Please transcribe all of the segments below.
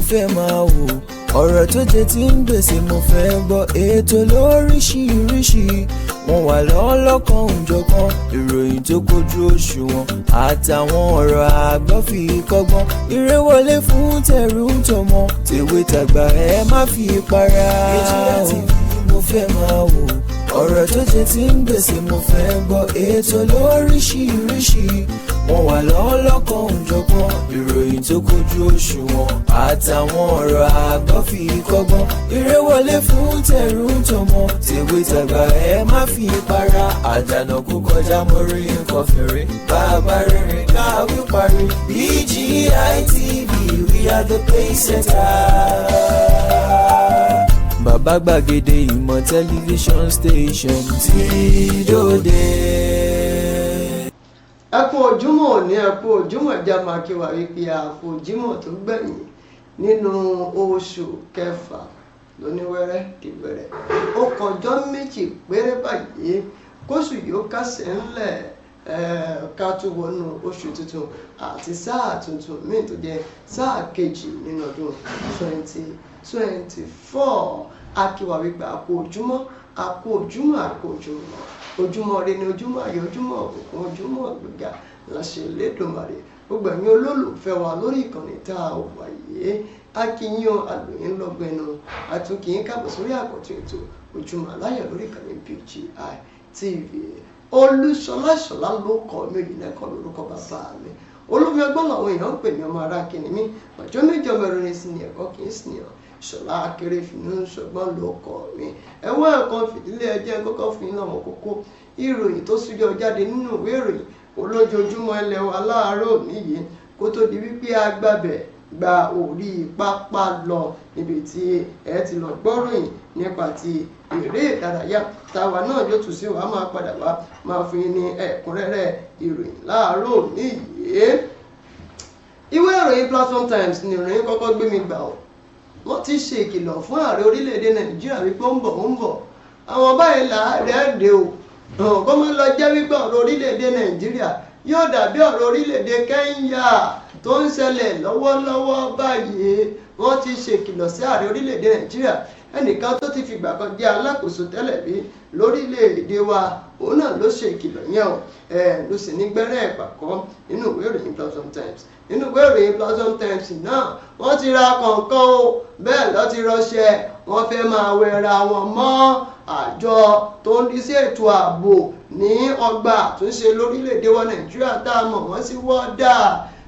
fẹ́ máa wò, ọ̀rọ̀ tó jẹ tí ń gbèsè mo fẹ́ gbọ́. Ètò lóríṣiríṣi wọ́n wà lọ́lọ́kan òjọ̀kan, ìròyìn tó kojú òṣùwọ̀n àtàwọn ọ̀rọ̀ àgbọ́ fi kọ́gbọ́n. Ire wọlé fún tẹrú tọmọ, tèwe tàgbà ẹ má fi para. Èjìlá TV mo fẹ́ máa wò, ọ̀rọ̀ tó jẹ tí ń gbèsè mo fẹ́ gbọ́. Ètò lóríṣiríṣi wọ́n wà lọ́lọ́kan òjọ̀kan, ìròyìn tó kojú òṣùwọ̀n àtàwọn ọ̀rọ̀ àgbọ́ fi kọ́gbọ́n. Ire wọlé fún tẹrú tọmọ, tèwe tàgbà ẹ má fi para. Àjànàkú kọjá mórí nǹkan fèrè, bàbá rere káwí parí. BGI TV, we are the pace setter. Bàbá gbàgede ìmọ̀ tẹlifíṣọ̀n station tí dòde. Ẹ kú ojúmọ́ òní, ẹ kú ojúmọ́ ìjà máa kí wà wípé àkú ojúmọ́ tó gbẹ̀yìn nínú oṣù kẹfà lóníwẹ́rẹ́ dìbẹ̀rẹ̀. Ó kọjọ́ méjì péré báyìí kóṣù yóò kásẹ̀ ńlẹ̀ ká tún wọnú oṣù tuntun àti sáà tuntun míì tó jẹ́ sáà kejì nínú ọdún 2024. Akíwà wípé àkú ojúmọ́, àkú ojúmọ́, àkú ojúmọ́. Ojúmọ́ ire ni ojúmọ́ ayọ̀, ojúmọ́ òkùnkùn, ojúmọ́ gbígbà láṣẹ Elédùmarè. Gbogbo ẹ̀yin olólùfẹ́ wa lórí ìkànnì tá a wà yìí, a kí yín àlòyìn lọ́gbẹ̀nu, a tún kí yín káàbọ̀ sórí àkọ́tún ètò Ojúmọ́ Aláyọ̀ lórí ìkànnì BGI TV. Olúṣọlá Ṣọlá ló kọ́ méjì lẹ́kọ̀ọ́ lórúkọ bàbá mi. Olúfi ọgbọ́n làwọn èèyàn ń pè ní ọmọ ará kìnìún mi, ọjọ́ méjì ọmọ ẹ̀rọ ní sí ni ẹ̀kọ́ kì í sì ní Ṣọlá akéré fìnnú ṣọgbọ́n ló kọ́ mi. Ẹ̀wọ́n ẹ̀kan fìdílé ẹjẹ́ kọ́kọ́ fún iná àwọn kókó ìròyìn tó súnjọ jáde nínú ìwé ìròyìn olójoojúmọ́ ilẹ̀ wa láàárọ̀ níyì kó tó di wípé agbábẹ̀ gba orí pápá lọ níbi tí ẹ ti lọ gbọ́ròyìn nípa ti eré ìdárayá táwa náà yóò tún sí wa máa padà wá máa fi ní ẹ̀kúnrẹ́rẹ́ ìròyìn láàárọ̀ níyì. Ìwé ìròyìn Platform Times ni ìròyìn kọ́kọ́ gbé mi gbà ọ́. Wọ́n ti ṣe ìkìlọ̀ fún ààrẹ orílẹ̀-èdè Nàìjíríà wípé ó ń bọ̀ àwọn báyìí láàárẹ̀ dé o kó má lọ jẹ́ wípé ọ̀rọ̀ orílẹ̀-èdè Nàìjíríà yóò dàbí ọ̀rọ̀ orílẹ̀-èdè Kẹ́ńyà tó ń ṣẹlẹ̀ lọ́wọ́lọ́wọ́ báyìí. Wọ́n ti ṣe ìkìlọ̀ sí ààrẹ orílẹ̀-èdè Nàìjíríà, ẹnìkan tó ti fìgbà kan jẹ́ alákòóso tẹ́lẹ̀ rí lórílẹ̀-èdè wa, òun náà ló ṣe ìkìlọ̀ yẹn o ló sì ní gbẹ́rẹ́ ìpàkọ́ nínú ìwé ìròyìn Platform Times. Nínú ìwé ìròyìn Platform Times náà wọ́n ti ra kọ̀ọ̀kan o, bẹ́ẹ̀ lọ́ ti rọṣẹ́, wọ́n fẹ́ máa wẹra wọn mọ́. Àjọ tó ń rí sí ètò ààbò ní ọgbà àtúnṣe lórílẹ̀‐èdè wa Nàìjíríà tá a mọ̀ wọ́n sí wọ́dà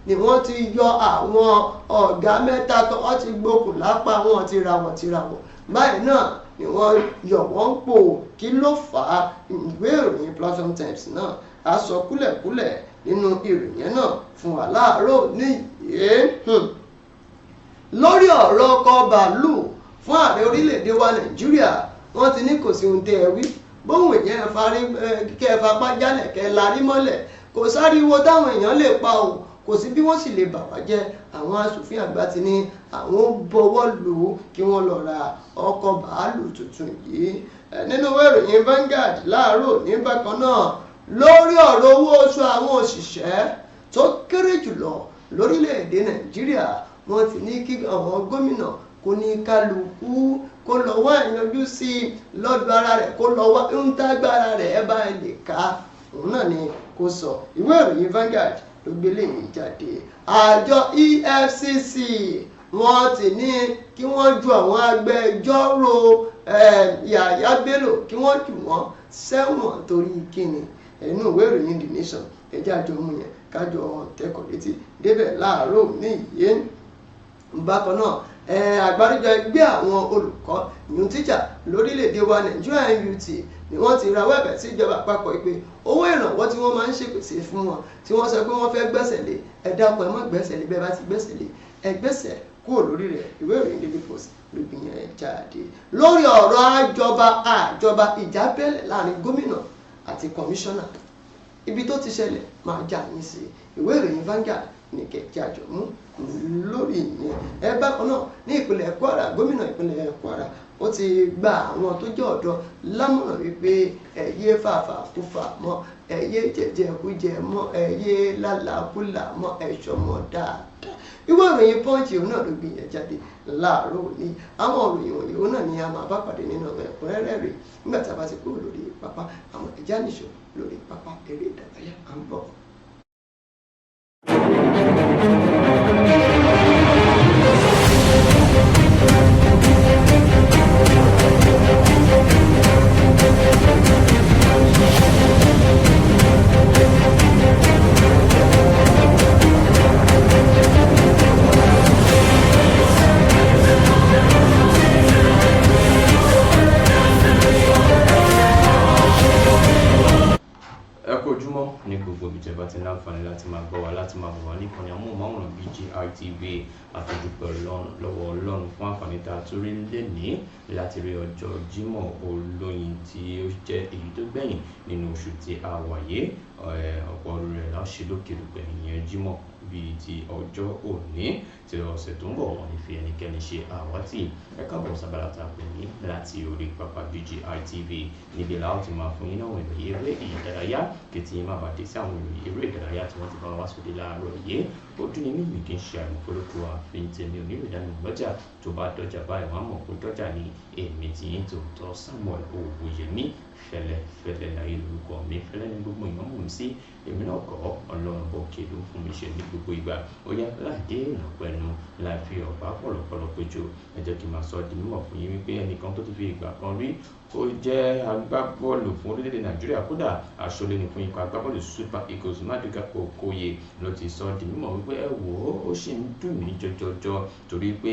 ni wọ́n ti yọ àwọn ọ̀gá mẹ́ta tó wọ́n ti gbókùn lápá wọn tìràwọ̀ báyìí náà ni wọ́n yọ wọ́n pò. Kí ló fà á? Ìwé ìròyìn Platform Times náà a sọ kúlẹ̀kúlẹ̀ nínú ìròyìn náà fún wa láàárọ̀ níyì. Lórí ọ̀rọ̀ ọkọ̀ bàálù fún ààrẹ orílẹ̀‐èdè wa Nàìjíríà, wọ́n ti ní kò sí ohun tẹ́ ẹ wí, bóun èèyàn kẹ́ ẹ fapá jálẹ̀ kẹ́ ẹ larí mọ́lẹ̀, kò sáriwo táwọn èèyàn lè pa o, kò sí bí wọ́n sì lè bà wá jẹ́. Àwọn aṣòfin àgbà ti ní àwọn bọwọ́ lù ú kí wọ́n lọ ra ọkọ̀ bàálù tuntun yìí. Nínú ìròyìn Vanguard láàárọ̀ ní bákan náà, lórí ọ̀rọ̀ owó oṣù àwọn òṣìṣẹ́ tó kéré jùlọ lórílẹ̀‐èdè Nàìjíríà, wọ́n ti ní kí àwọn gómìnà kò ní kálukú kó lọ wá ìyanjú sí i lọ́dọ̀ ara rẹ̀, kó lọ wá ń tágbára rẹ̀ ẹ bá lè ká, òun náà ni kò sọ. Ìwé ìròyìn Vanguard ló gbélé yìí jáde. Àjọ EFCC wọ́n ti ní kí wọ́n ju àwọn agbẹjọ́rò Yàyà Bello kí wọ́n jù wọ́n sẹ́wọ̀n torí kíni. Inú ìwé ìròyìn The Nation ẹjẹ́ àjọ mú yẹn kájọ tẹkọ̀ létí débẹ̀ láàárọ̀ níyì. Bákan náà àgbáríjọ ẹgbẹ́ àwọn olùkọ́ new teacher lórílẹ̀‐èdè wa Nàìjíríà NUT ni wọ́n ti rawọ́ ẹ̀bẹ̀ sí ìjọba àpapọ̀ pé owó ìrànwọ́ tí wọ́n máa ń ṣèpèsè fún wọn tí wọ́n sọ pé wọ́n fẹ́ gbẹ́sẹ̀ lé, ẹ dákun ẹ má gbẹ́sẹ̀ lé, bẹ́ẹ̀ bá ti gbẹ́sẹ̀ lé ẹ gbẹ́sẹ̀ kúrò lórí rẹ̀. Ìwé ìròyìn Daily Post ló gbìyànjú jáde. Lórí ọ̀rọ̀ àjọba ìjábẹ̀lẹ̀ láàrin gómìnà àti kọmíṣánná, ibi tó ti ṣẹlẹ̀ máa já yín sí. Ìwé ìròyìn Vanguard ní kẹ̀kẹ́ àjọmú lórí ìyẹn. Bákan náà ní ìpínlẹ̀ Kwara, gómìnà ìpínlẹ̀ Kwara ó ti gba àwọn tó jẹ́ ọ̀dọ́ lámọ̀ràn wípé ẹ yé fàfàkúfà mọ́, ẹ yé jẹjẹkújẹ mọ́, ẹ yé lálàákúlà mọ́, ẹ ṣọmọ dáadáa. ìwé ìròyìn Punch òun náà ló gbìyànjú jáde láàárọ̀ òní. àwọn ìròyìn wọ̀nyí òun náà ni a máa bá pàdé nínú ẹ̀kúnrẹ́rẹ́ rẹ̀ nígbà tí a bá ti kúrò lórí pápá. àwọn ẹ̀já nìṣó lórí pápá eré ìdárayá à ń bọ̀. ní gbogbo ìjọba ti láǹfààní láti máa gbọ́ wa láti máa bọ̀ wá níkànnì amóhùnmáwòrán BGI TV àtúndúpẹ́ lọ́wọ́ Ọlọ́run fún àǹfààní tá a tún rí lénìí láti rí ọjọ́ Jímọ̀ olóyin tí ó jẹ́ èyí tó gbẹ̀yìn nínú oṣù tí a wà yìí ọ̀pọ̀ rẹ̀ láṣẹ lókè lùpẹ̀ ìyẹn Jímọ̀ bíi ti ọjọ́ òní tí ọ̀sẹ̀ tó ń bọ̀ wọ́n ní fi ẹnikẹ́ni ṣe àwátì ẹ káàbọ̀ sábàlá tá a pè ní láti orí pápá BGI TV níbi làwọn ti máa fún yín náà ìròyìn eré ìdárayá kìtì má bàa dé sí àwọn ìròyìn eré ìdárayá tí wọ́n ti bá wá sóde láàárọ̀ yìí ó dún ní mímì kí n ṣe àìmọ̀fólókò àfihàn tèmi onírìndánù lọ́jà tó bá dọ́jà báyìí wọ́n á mọ̀ pé dọ́jà ní èmi tí yín tòótọ́ Samuel Owóyẹmí fẹ́lẹ́ láyé lórúkọ mi fẹ́lẹ́ ní gbogbo èèyàn mọ̀ mí sí èmi náà kọ́ Ọlọ́run bọ̀ kí ló ń fún mi ṣe ní gbogbo ìgbà ó yá láìdé ìrànpẹ́nu láì fi ọ̀pá pọ̀lọpọ̀lọ péjọ ẹ jẹ́ kí n máa sọ di mímọ̀ fún yín wípé ẹnìkan tó ti fi ìgbà kan rí ó jẹ́ agbábọ́ọ̀lù fún orílẹ̀-èdè Nàìjíríà kódà aṣọ́lé ni fún ikọ̀ agbábọ́ọ̀lù Super Eagles Maduka Okoye ló ti sọ di mímọ̀ wípé ẹ wò ó ṣì ń dùn mí jọjọjọ torí pé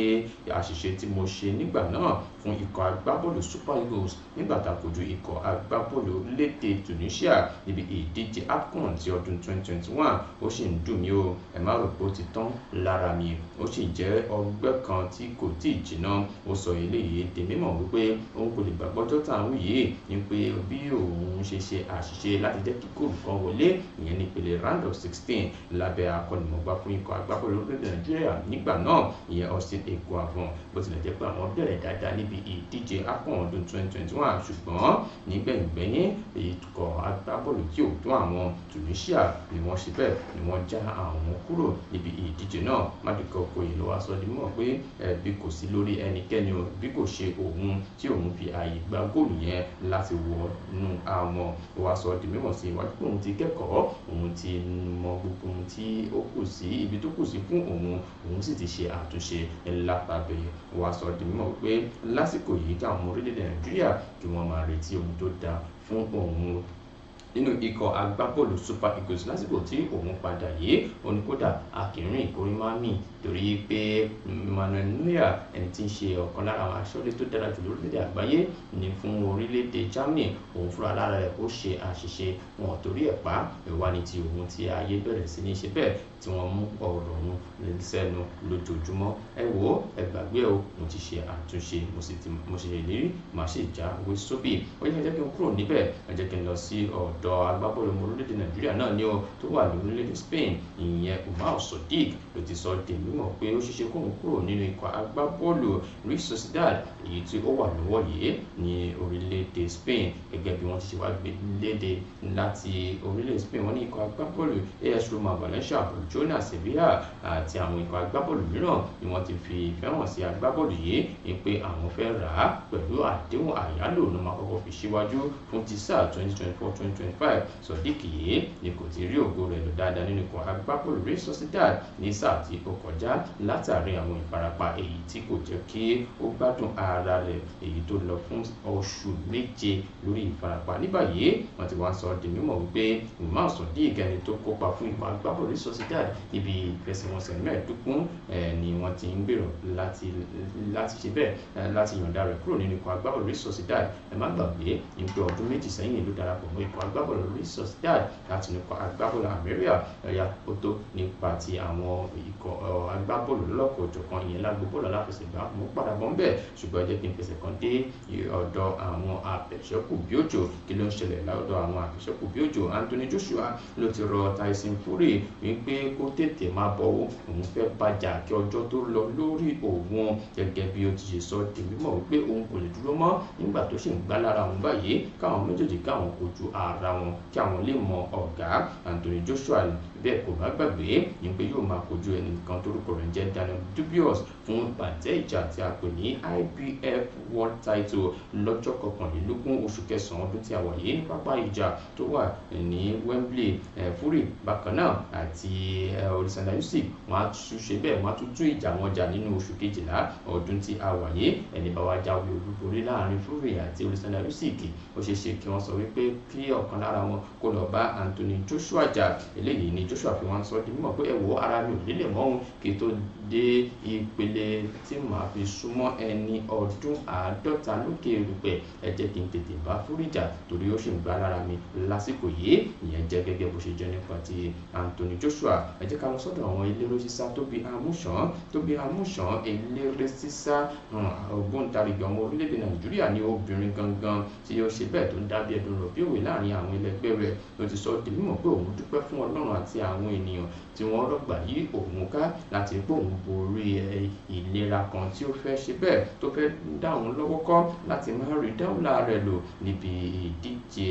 àṣìṣe tí mo ṣe nígbà náà fún ikọ̀ agbábọ́ọ̀lù Super Eagles nígbà tá a kojú ikọ̀ agbábọ́ọ̀lù orílẹ̀-èdè Tunisia níbi ìdíje AFCON ti ọdún 2021 ó sì ń dùn mí o ẹ má rò pé ó ti tán lára mi ó sì jẹ́ ọgbẹ́ kan tí kò tí ì jìnnà ó sọ eléyìí di mímọ̀ wípé òun kò lè gbàgbọ́jọ́ táwọn yìí ní pé bí òun ṣe ṣe àṣìṣe láti jẹ́ kí góòlù kan wọlé ìyẹn ní ìpele round of 16 lábẹ́ akọ́nimọ̀gbá fún ikọ̀ agbábọ́ọ̀lù orílẹ̀-èdè Nàìjíríà nígbà náà ìyẹn Austin Eguavoen bó tilẹ̀ jẹ́ pé àwọn bẹ̀rẹ̀ dáadáa níbi ìdíje AFCON ọdún 2021 ṣùgbọ́n nígbẹ̀yìngbẹ̀yìn ikọ̀ agbábọ́ọ̀lù tí ò tó àwọn Tunisia ni wọ́n ṣe bẹ́ẹ̀ ni wọ́n já àwọn kúrò níbi ìdíje náà Maduka Okoye ló wá sọ di mímọ̀ pé bí kò sí lórí ẹnikẹ́ni bí kò ṣe òun tí òun fi ààyè gba góòlù yẹn láti wọnú àwọn ó wá sọ di mímọ̀ sí iwájú pé òun ti kẹ́kọ̀ọ́ òun ti mọ gbogbo ohun tí ó kù sí ibi tó kù sí fún òun sì ti ṣe àtúnṣe lápapẹ̀ ó wá sọ di mímọ̀ pé lásìkò yìí táwọn ọmọ orílẹ̀-èdè Nàìjíríà kí wọ́n máa retí ohun tó dáa fún òun nínú ikọ̀ agbábọ́ọ̀lù Super Eagles lásìkò tí òun padà yìí òun kódà akínrin ìkórè máa mì torí pé Manuel Neuer ẹni tí ń ṣe ọ̀kan lára àwọn aṣọ́lé tó dára jù lórílẹ̀-èdè àgbáyé ní fún orílẹ̀-èdè Germany òun fúnra lára rẹ̀ ó ṣe àṣìṣe wọn torí ẹ̀ pa ẹ̀wá ní ti òun tí ayé bẹ̀rẹ̀ sí ní ṣe bẹ́ẹ̀ tí wọ́n mú ọ̀rọ̀ òun sẹ́nu lójoojúmọ́ ẹ wò ó ẹ gbàgbé o mo ti ṣe àtúnṣe mo ṣe ìlérí màá sì já wé sóbì ó yẹ kí n kúrò níbẹ̀ ẹ jẹ́ kí n lọ sí ọ̀dọ̀ agbábọ́ọ̀lù ọmọ orílẹ̀-èdè Nàìjíríà náà ní o tó wà ní orílẹ̀-èdè Spain ìyẹn Umar Sadiq ló ti sọ di mímọ̀ pé ó ṣeéṣe kóun kúrò nínú ikọ̀ agbábọ́ọ̀lù Real Sociedad èyí tí ó wà lọ́wọ́ yìí ní orílẹ̀-èdè Spain gẹ́gẹ́ bí wọ́n ti ṣe wá gbé léde láti orílẹ̀-èdè Spain wọ́n ní ikọ̀ agbábọ́ọ̀lù AS Roma, Valencia, Barcelona, Sevilla àti àwọn ikọ̀ agbábọ́ọ̀lù mìíràn ni wọ́n ti fi ìfẹ́ hàn sí agbábọ́ọ̀lù yìí ní pé àwọn fẹ́ rà á pẹ̀lú àdéhùn àyálò ló máa kọ́kọ́ fi síwájú fún ti sáà 2024-2025 Sadiq yìí ni kò ti rí ògo rẹ̀ lò dáadáa nínú ikọ̀ agbábọ́ọ̀lù Real Sociedad ní sáà tí ó kọjá látàrí àwọn ìfarapa èyí tí kò jẹ́ kí ó gbádùn ara rẹ̀ èyí tó lọ fún oṣù méje lórí ìfarapa ní báyìí wọ́n ti wá sọ di mímọ̀ wípé Umar Sadiq ẹni tó kópa fún ikọ̀ agbábọ́ọ̀lù Real Sociedad níbi ìfẹsẹ̀wọnsẹ̀ mẹ́ẹ̀ẹ́dógún ni wọ́n ti ń gbèrò láti ṣe bẹ́ẹ̀ láti yọ̀ǹda rẹ̀ kúrò nínú ikọ̀ agbábọ́ọ̀lù Real Sociedad ẹ má gbàgbé ní pé ọdún méjì sẹ́yìn ló darapọ̀ mọ́ ikọ̀ agbábọ́ọ̀lù agbábọ́ọ̀lù Real Sociedad láti nípa agbábọ́ọ̀lù Almeria ẹ̀yà kótó nípa ti àwọn ikọ̀ agbábọ́ọ̀lù lọ́lọ́kọ̀ọ́jọ̀kan ìyẹn lágbo bọ́ọ̀lù aláfẹsẹ̀gbá mo padà bọ́ ń bẹ̀ ṣùgbọ́n ẹ jẹ́ kí n fẹsẹ̀ kan dé ọ̀dọ̀ àwọn àfẹsẹ̀kù bí òjò kí ló ń ṣẹlẹ̀ lọ́dọ̀ àwọn àfẹsẹ̀kù bí òjò Anthony Joshua ló ti rọ Tyson Fury wípé kó tètè máa bọ̀ òun fẹ́ bàjà kí ọjọ́ tó lọ lórí òun gẹ́gẹ́ bí ó ti ṣe sọ di mímọ̀ wípé òun kò lè dúró mọ́ nígbà tó ṣì ń gbá lára òun báyìí káwọn méjèèjì káwọn kojú ara wọn kí àwọn lè mọ ọ̀gá Anthony Joshua bẹ́ẹ̀ kò bá gbàgbé ní pé yóò máa kojú ẹnìkan torúkọ rẹ̀ ń jẹ́ Daniel Dubois fún bàtẹ́ ìjà tí a pè ní IBF World Title lọ́jọ́ 21 oṣù kẹsàn-án ọdún tí a wà yìí ní pápá ìjà tó wà ní Wembley. Fury bákan náà àti Alexander Usyk wọn á tún ṣe bẹ́ẹ̀ wọn á tún ìjà wọn jà nínú oṣù kejìlá ọdún tí a wà yìí ẹni bá wá jáwé olúborí láàrin Fury àti Alexander Usyk ó ṣeé ṣe kí wọ́n sọ wípé kí ọ̀kan lára wọn kó lọ bá Anthony Joshua jà eléyìí ni Joshua fi wọn sọ di mímọ̀ pé ẹ wo ara mi ò lélẹ̀ mọ́ òun kí tó dé ìpele tí màá fi súnmọ́ ẹni ọdún 50 lókè erùpẹ̀ ẹ jẹ́ kí n tètè bá Fury jà torí ó ṣì ń gbá lára mi lásìkò yìí ìyẹn jẹ́ gẹ́gẹ́ bó ṣe jẹ́ nípa ti Anthony Joshua. Ẹ jẹ́ ká lọ sọ́dọ̀ àwọn eléré sísá Tóbi Amúsàn eléré sísá ògbóǹtarìgì ọmọ orílẹ̀-èdè Nàìjíríà ní obìnrin gangan tí ó ṣe bẹ́ẹ̀ tó ń dábí ẹdun rọ̀ bí òwe láàrin àwọn ẹlẹgbẹ́ rẹ̀ ló ti sọ di mímọ̀ pé òun dúpẹ́ fún Ọlọ́run àti àwọn ènìyàn tí wọ́n rọ̀gbà yí òun ká láti pé òun borí ìlera kan tí ó fẹ́ ṣe bẹ́ẹ̀ tó fẹ́ dá òun lọ́wọ́ kọ́ láti má rí dáúlà rẹ̀ lò níbi ìdíje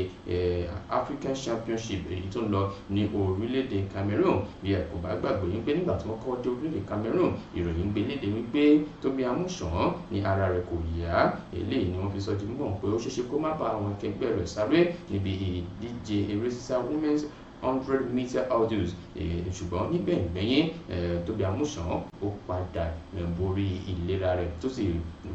African Championship èyí tó ń lọ ní orílẹ̀-èdè Cameroon bí ẹ kò bá gbàgbé yín pé nígbà tí wọ́n kọ́ dé orílẹ̀-èdè Cameroon ìròyìn gbé léde wípé Tóbi Amúsàn ní ara rẹ̀ kò yá eléyìí ni wọ́n fi sọ di mímọ̀ pé ó ṣeéṣe kó má bá àwọn akẹgbẹ́ rẹ̀ sáré níbi ìdíje eré sísá women's 100 meter hurdles ṣùgbọ́n nígbẹ̀yìngbẹ̀yìn Tóbi Amúsàn ó padà borí ìlera rẹ̀ tó sì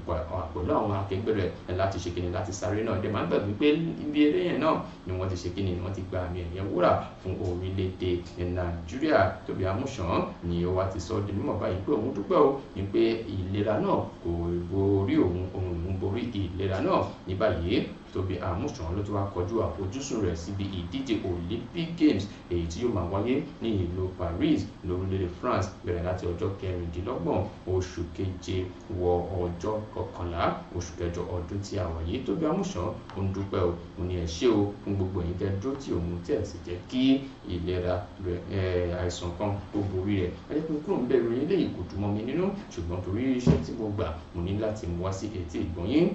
pẹ̀lú àwọn akẹgbẹ́ rẹ̀ láti ṣe kíni láti sáré náà dẹ̀ máa ń gbàgbé pé ibi eré yẹn náà ni wọ́n ti ṣe kíni wọ́n ti gba àmì ẹ̀yẹ wúrà fún orílẹ̀-èdè Nàìjíríà. Tóbi Amúsàn ni ó wá ti sọ di mímọ̀ báyìí pé òun dúpẹ́ o ní pé ìlera náà kò borí òun borí ìlera náà ní báyìí. Tóbi Amúsàn ló ti wá kọjú àfojúsùn rẹ̀ síbi ìdíje Olympic Games èyí tí yóò máa wáyé ní ìlú Paris lórílẹ̀-èdè France bẹ̀rẹ̀ láti ọjọ́ 26 oṣù keje wọ ọjọ́ 11 oṣù kẹjọ ọdún tí a wà yìí. Tóbi Amúsàn ó ń dúpẹ́ o mo ní ẹ ṣé o fún gbogbo ẹ̀yin tẹ́ dúró tí òun tẹ̀ sì jẹ́ kí ìlera rẹ̀ àìsàn kan ó borí rẹ̀ ẹ jẹ́ pé kúrò ń bẹ̀rù ilé ìkòtù mọ́ mi nínú ṣùgbọ́n torí iṣẹ́ tí mo gbà mo ní láti mú wá sí etí ìgbọ̀nyín.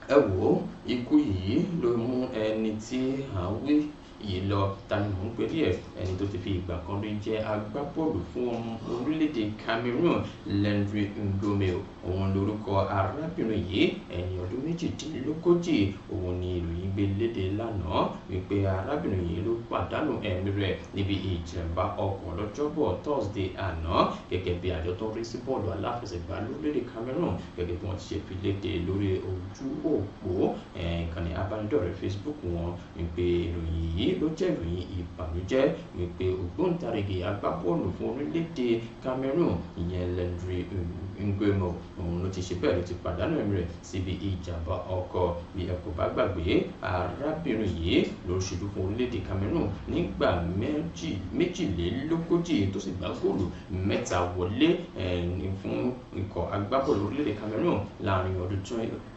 Ẹ wò ó ikú yìí ló mú ẹni tí à ń wí yìí lọ tani mò ń pè díẹ̀ ẹni tó ti fi ìgbà kan rí jẹ́ agbábọ́ọ̀lù fún orílẹ̀-èdè Cameroon Landry Ngome òun lórúkọ arábìnrin yìí ẹni ọdún 38 òun ni ìròyìn gbé léde lánàá wípé arábìnrin yìí ló pàdánù ẹ̀mí rẹ̀ níbi ìjàmbá ọkọ̀ lọ́jọ́bọ̀ Thursday àná gẹ́gẹ́ bí àjọ tó ń rí sí bọ́ọ̀lù aláfẹsẹ̀gbá lórílẹ̀-èdè Cameroon gẹ́gẹ́ bí wọ́n ti ṣe fi léde lórí ojú òpó ìkànnì abánidọ́rẹ̀ẹ́ Facebook wọn wípé ìròyìn yìí ló jẹ́ ìròyìn ìbànújẹ́ wípé ògbóǹtarìgì agbábọ́ọ̀lù fún orílẹ̀-èdè Cameroon ìyẹn Landry Ngome òun ló ti ṣe bẹ́ẹ̀ ló ti pàdánù ẹ̀mí rẹ̀ síbi ìjàmbá ọkọ̀ bí ẹ kò bá gbàgbé arábìnrin yìí ló ṣojú fún orílẹ̀-èdè Cameroon nígbà 42 tó sì gbá góòlù 3 wọlé fún ikọ̀ agbábọ́ọ̀lù orílẹ̀-èdè Cameroon láàrin ọdún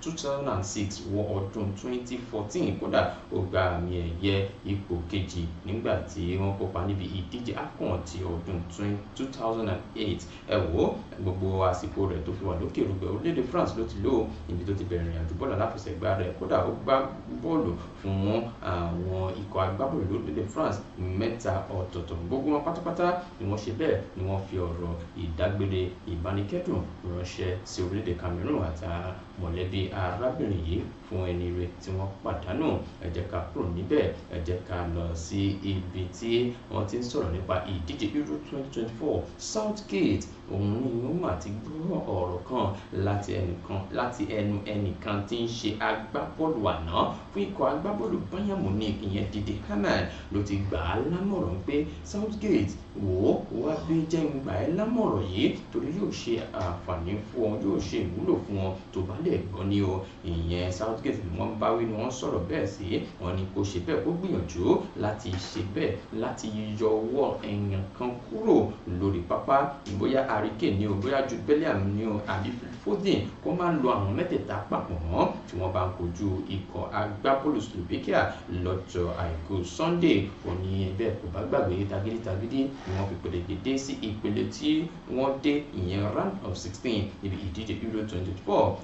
2006 wọ ọdún 2014 kódà ó gba àmì ẹ̀yẹ ipò kejì nígbà tí wọ́n kópa níbi ìdíje AFCON ti ọdún 2008 ẹ wò gbogbo àsìkò rẹ̀ tó fi wà lókè rúgbẹ́ orílẹ̀-èdè France ló ti lò níbi tó ti bẹ̀rẹ̀ ìrìn àjò bọ́ọ̀lù aláfẹsẹ̀gbá rẹ̀ kódà ó gbá bọ́ọ̀lù fún àwọn ikọ̀ agbábọ́ọ̀lù lórílẹ̀-èdè France 3 ọ̀tọ̀ọ̀tọ̀ gbogbo wọn pátápátá ni wọ́n ṣe bẹ́ẹ̀ ni wọ́n fi ọ̀rọ̀ ìdágbére ìbánikẹ́dùn ránṣẹ́ sí orílẹ̀-èdè Cameroon àti mọ̀lẹ́bí arábìnrin yìí fún ẹni rẹ̀ tí wọ́n pàdánù. Ẹ jẹ́ ká kúrò níbẹ̀ ẹ jẹ́ ká lọ sí ibi tí wọ́n ti ń sọ̀rọ̀ nípa ìdíje Euro 2024 Southgate òun ni wọ́n mà ti gbọ́ gbọ́ ọ̀rọ̀ kan láti ẹnu ẹnìkan tí ń ṣe agbábọ́ọ̀lù àná fún ikọ̀ agbábọ́ọ̀lù Bayern Munich ìyẹn Didi Hamann ló ti gbà á lámọ̀ràn pé Southgate wò ó wá bí jẹ́ ń gbà ẹ́ lámọ̀ràn yìí torí yóò ṣe àǹfààní fún ọ yóò ṣe ìwúlò fún ọ tó bá lè gbọ́ ní o ìyẹn Southgate ni wọ́n bá wí ni wọ́n sọ̀rọ̀ bẹ́ẹ̀ sí wọn ni kò ṣe bẹ́ẹ̀ kó gbìyànjú láti ṣe bẹ́ẹ̀ láti yọ ọwọ́ èèyàn kan kúrò lórí pápá bóyá Harry Kane ni o bóyá Jude Bellingham ni o àbí Foden kó máa lo àwọn mẹ́tẹ̀ẹ̀ta papọ̀ mọ́ tí wọ́n bá ń kojú ikọ̀ agbábọ́ọ̀lù Slovakia lọ́jọ́ àìkú Sunday òní ẹgbẹ́ kò bá gbàgbé tagídítagídí ni wọ́n fi pèlègèdè sí ìpele tí wọ́n dé ìyẹn round of 16 níbi ìdíje Euro 2024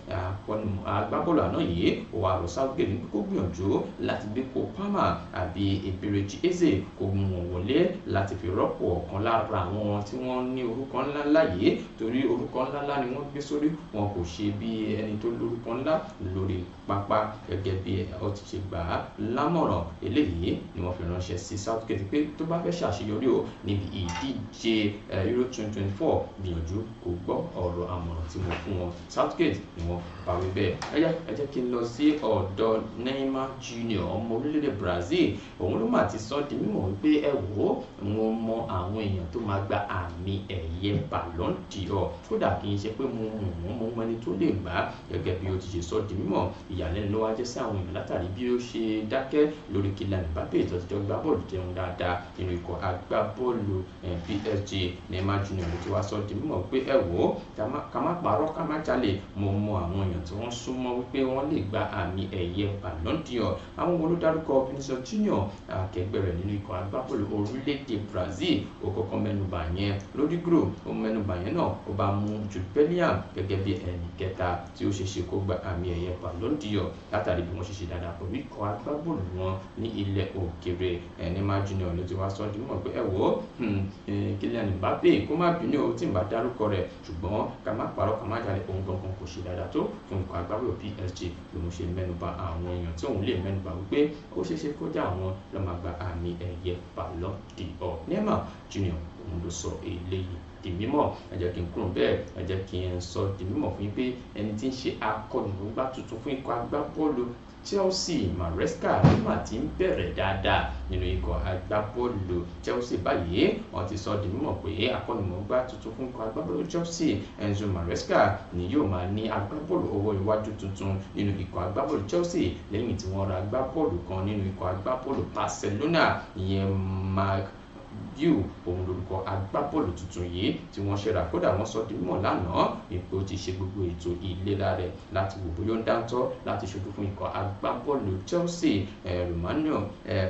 agbábọ́ọ̀lù àná yìí ó wà rọ̀ Southgate ní kó gbìyànjú láti gbé kó Palmer àbí Eberechi Eze kó mú wọn wọlé láti fi rọ́pò ọ̀kan lára àwọn tí wọ́n ní orúkọ ńláńlá yìí torí orúkọ ńláńlá ni wọ́n gbé sórí wọn kò ṣe bí ẹni tó lórúkọ ńlá lórí pápá gẹ́gẹ́ bí ó ti ṣe gbà á lámọ̀ràn eléyìí ni wọ́n fi ránṣẹ́ sí Southgate pé tó bá fẹ́ ṣàṣeyọrí o níbi ìdíje Euro 2024 gbìyànjú kó gbọ́ ọ̀rọ̀ àmọ̀ràn tí mo fún wọn Southgate ni wọ́n bá wí bẹ́ẹ̀ ẹ jẹ́ kí n lọ sí ọ̀dọ̀ Neymar Junior ọmọ orílẹ̀-èdè Brazil òun ló mà ti sọ di mímọ̀ wípé ẹ wò ó wọn mọ àwọn èèyàn tó máa gba àmì ẹ̀yẹ Ballon d'Or kódà kì í ṣe pé mo mọ ẹni tó lè gbà á gẹ́gẹ́ bí ó ti ṣe sọ di mímọ̀ ìyàlẹ́nu ló wá jẹ́ sí àwọn èèyàn látàrí bí ó ṣe dákẹ́ lórí Kylian Mbappé tó ti jọ gbá bọ́ọ̀lù jẹun dáadáa nínú ikọ̀ agbábọ́ọ̀lù PSG Neymar Junior ló ti wá sọ di mímọ̀ pé ẹ wò ó ká má parọ́ ká má jalè mo mọ àwọn èèyàn tí wọ́n súnmọ́ wípé wọ́n lè gba àmì ẹ̀yẹ Ballon d'Or àwọn wo ló dárúkọ Vinicius Junior akẹgbẹ́ rẹ̀ nínú ikọ̀ agbábọ́ọ̀lù orílẹ̀-èdè Brazil ó kọ́kọ́ mẹ́nubà yẹn lórí group ó mẹ́nubà yẹn náà ó bá mú Jude Bellingham gẹ́gẹ́ bí ẹnì kẹta tí ó ṣeéṣe kó gba àmì ẹ̀yẹ Ballon d'Or látàrí bí wọ́n ṣe ṣe dáadáa pẹ̀lú ikọ̀ agbábọ́ọ̀lù wọn ní ilẹ̀ òkèèrè Neymar Junior ló ti wá sọ ọdún mọ̀ pé ẹ wò ó Kylian Mbappé kó má bínú o tí ń bá dárúkọ rẹ̀ ṣùgbọ́n ká má parọ́ ká má jalè ohun gangan kò ṣe dáadáa tó fún ikọ̀ agbábọ́ọ̀lù PSG lòun ṣe mẹ́nubà àwọn èèyàn tí òun lè mẹ́nubà wípé ó ṣeéṣe kó já àwọn ló máa gba àmì ẹ̀yẹ Ballon d'Or Neymar Junior òun ló sọ eléyìí di mímọ̀ ẹ jẹ́ kí n kúrò bẹ́ẹ̀ ẹ jẹ́ kí n sọ di mímọ̀ fún yín pé ẹni tí ń ṣe akọ́nìmọ̀gbá tuntun fún ikọ̀ agbábọ́ọ̀lù Chelsea Maresca nígbà tí ń bẹ̀rẹ̀ dáadáa nínú ikọ̀ agbábọ́ọ̀lù Chelsea báyìí wọ́n ti sọ di mímọ̀ pé akọ́nìmọ̀gbá tuntun fún ikọ̀ agbábọ́ọ̀lù Chelsea Enzo Maresca ni yóò máa ní agbábọ́ọ̀lù ọwọ́ iwájú tuntun nínú ikọ̀ agbábọ́ọ̀lù Chelsea lẹ́yìn tí wọ́n ra agbábọ́ọ̀lù kan nínú ikọ̀ agbábọ́ọ̀lù Barcelona ìyẹn Marc Guiu òun lórúkọ agbábọ́ọ̀lù tuntun yìí tí wọ́n ṣẹ̀dá kódà wọ́n sọ di mímọ̀ lánàá wípé ó ti ṣe gbogbo ètò ìlera rẹ̀ láti wò bóyá ó ń dáńtọ́ láti ṣojú fún ikọ̀ agbábọ́ọ̀lù Chelsea